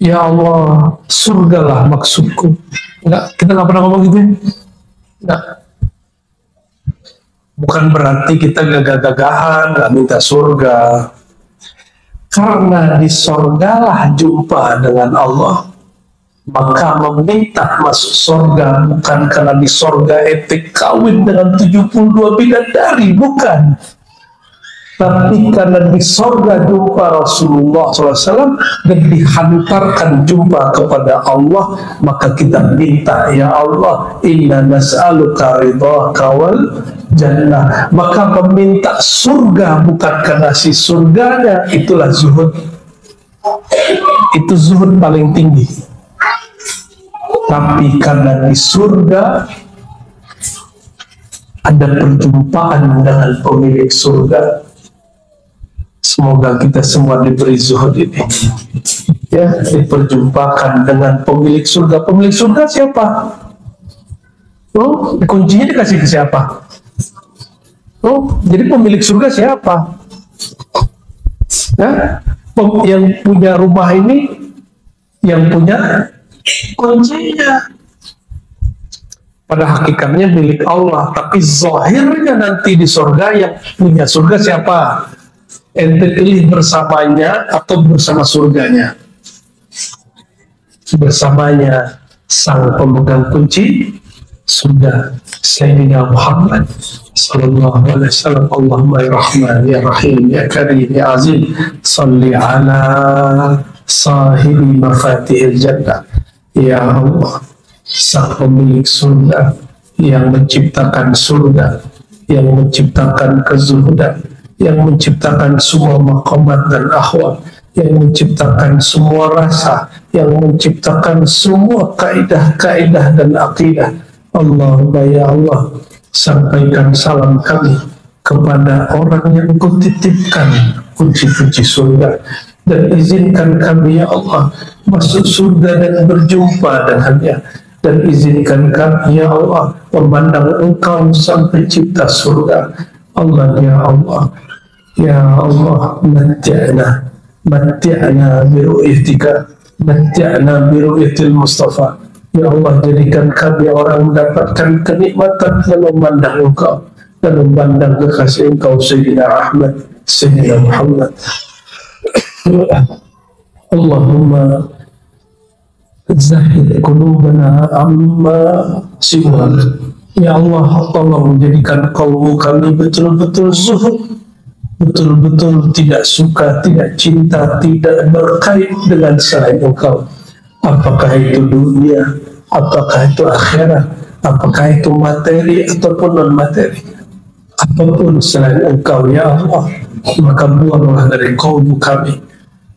Ya Allah, surgalah maksudku. Enggak, kita nggak pernah ngomong gitu. Enggak. Bukan berarti kita gagah-gagahan, nggak minta surga. Karena di surgalah jumpa dengan Allah, maka meminta masuk surga bukan karena di surga etik kawin dengan 72 bidadari, bukan. Tapi karena di surga jumpa Rasulullah SAW dan dihantarkan jumpa kepada Allah, maka kita minta, ya Allah, inna nas'aluka ridhaka wal jannah. Maka meminta surga bukan karena si surganya, itulah zuhud. Itu zuhud paling tinggi. Tapi karena di surga ada perjumpaan dengan pemilik surga. Semoga kita semua diberi zuhud ini, ya, diperjumpakan dengan pemilik surga. Pemilik surga siapa? Oh, kuncinya dikasih ke siapa? Oh, jadi pemilik surga siapa? Ya, yang punya rumah ini, yang punya kuncinya. Pada hakikatnya milik Allah, tapi zahirnya nanti di surga yang punya surga siapa? Ente pilih bersamanya atau bersama surganya? Bersamanya sang pemegang kunci surga, Sayyidina Muhammad sallallahu alaihi wasallam. Allahumma ya Rahman ya Rahim ya Karim ya Azim, salli ala sahibi mafatihil jannah. Ya Allah, sang pemilik surga yang menciptakan surga, yang menciptakan kezuhudan, yang menciptakan semua maqamat dan ahwal, yang menciptakan semua rasa, yang menciptakan semua kaidah-kaidah dan akidah. Allahumma ya Allah, sampaikan salam kami kepada orang yang kau titipkan kunci-kunci surga, dan izinkan kami ya Allah masuk surga dan berjumpa dengannya, dan izinkan kami ya Allah memandang Engkau sang pencipta surga. Allah ya Allah, ya Allah, mati'na biru'yatika, mati'na biru'yatil Mustafa. Ya Allah, jadikan kami orang mendapatkan kenikmatan dan memandang Engkau, dan memandang kekasih Engkau Sayyidina Ahmad, Sayyidina Muhammad. Allahumma zahid qulubana amma siwak. Ya Allah, tolong jadikan kalbu kami betul-betul zuhud, betul-betul tidak suka, tidak cinta, tidak berkait dengan selain Engkau. Apakah itu dunia, apakah itu akhirat, apakah itu materi ataupun non materi, apapun selain Engkau ya Allah, maka buanglah dari kalbu kami.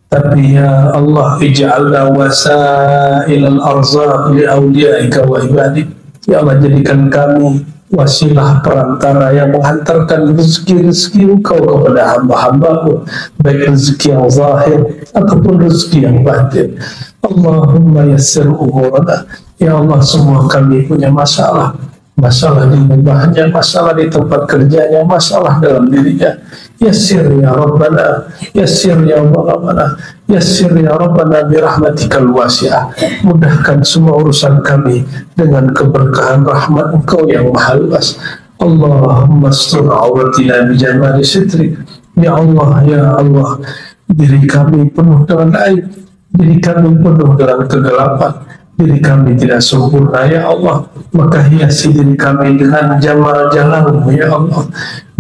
Tapi ya Allah, ij'alna wasailal arzaq li awliyaika wa ibadik. Ya Allah, jadikan kami wasilah perantara yang menghantarkan rezeki-rezeki Engkau kepada hamba-hambamu, baik rezeki yang zahir ataupun rezeki yang batin. Allahumma yassir umurana. Ya Allah, semua kami punya masalah, masalah di rumahnya, masalah di tempat kerjanya, masalah dalam dirinya. Yassir ya Rabbana, yassir ya Rabbana, yassir ya Rabbana birahmatikal wasi'ah. Mudahkan semua urusan kami dengan keberkahan rahmat Engkau yang maha luas. Allahumma astur auratina bijamali sitrik. Ya Allah, ya Allah, diri kami penuh dengan aib, diri kami penuh dengan kegelapan, diri kami tidak sempurna ya Allah, maka hiasi diri kami dengan jamal jalanmu ya Allah,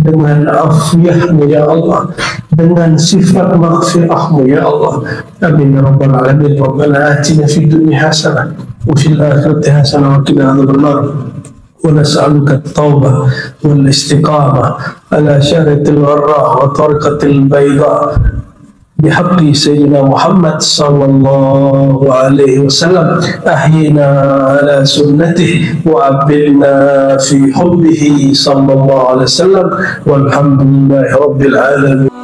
dengan afiyahmu ya Allah, dengan sifat maghfirahmu ya Allah. Amin ya rabbal alamin. Rabbana atina fid dunya hasanah wa fil akhirati hasanah wa qina adzabannar. ونسألك التوبة والاستقامة على شريعة الغراء وطريقة البيضاء بحق سيدنا محمد صلى الله عليه وسلم. أحينا على سنته وعبدنا في حبه صلى الله عليه وسلم، والحمد لله رب العالمين.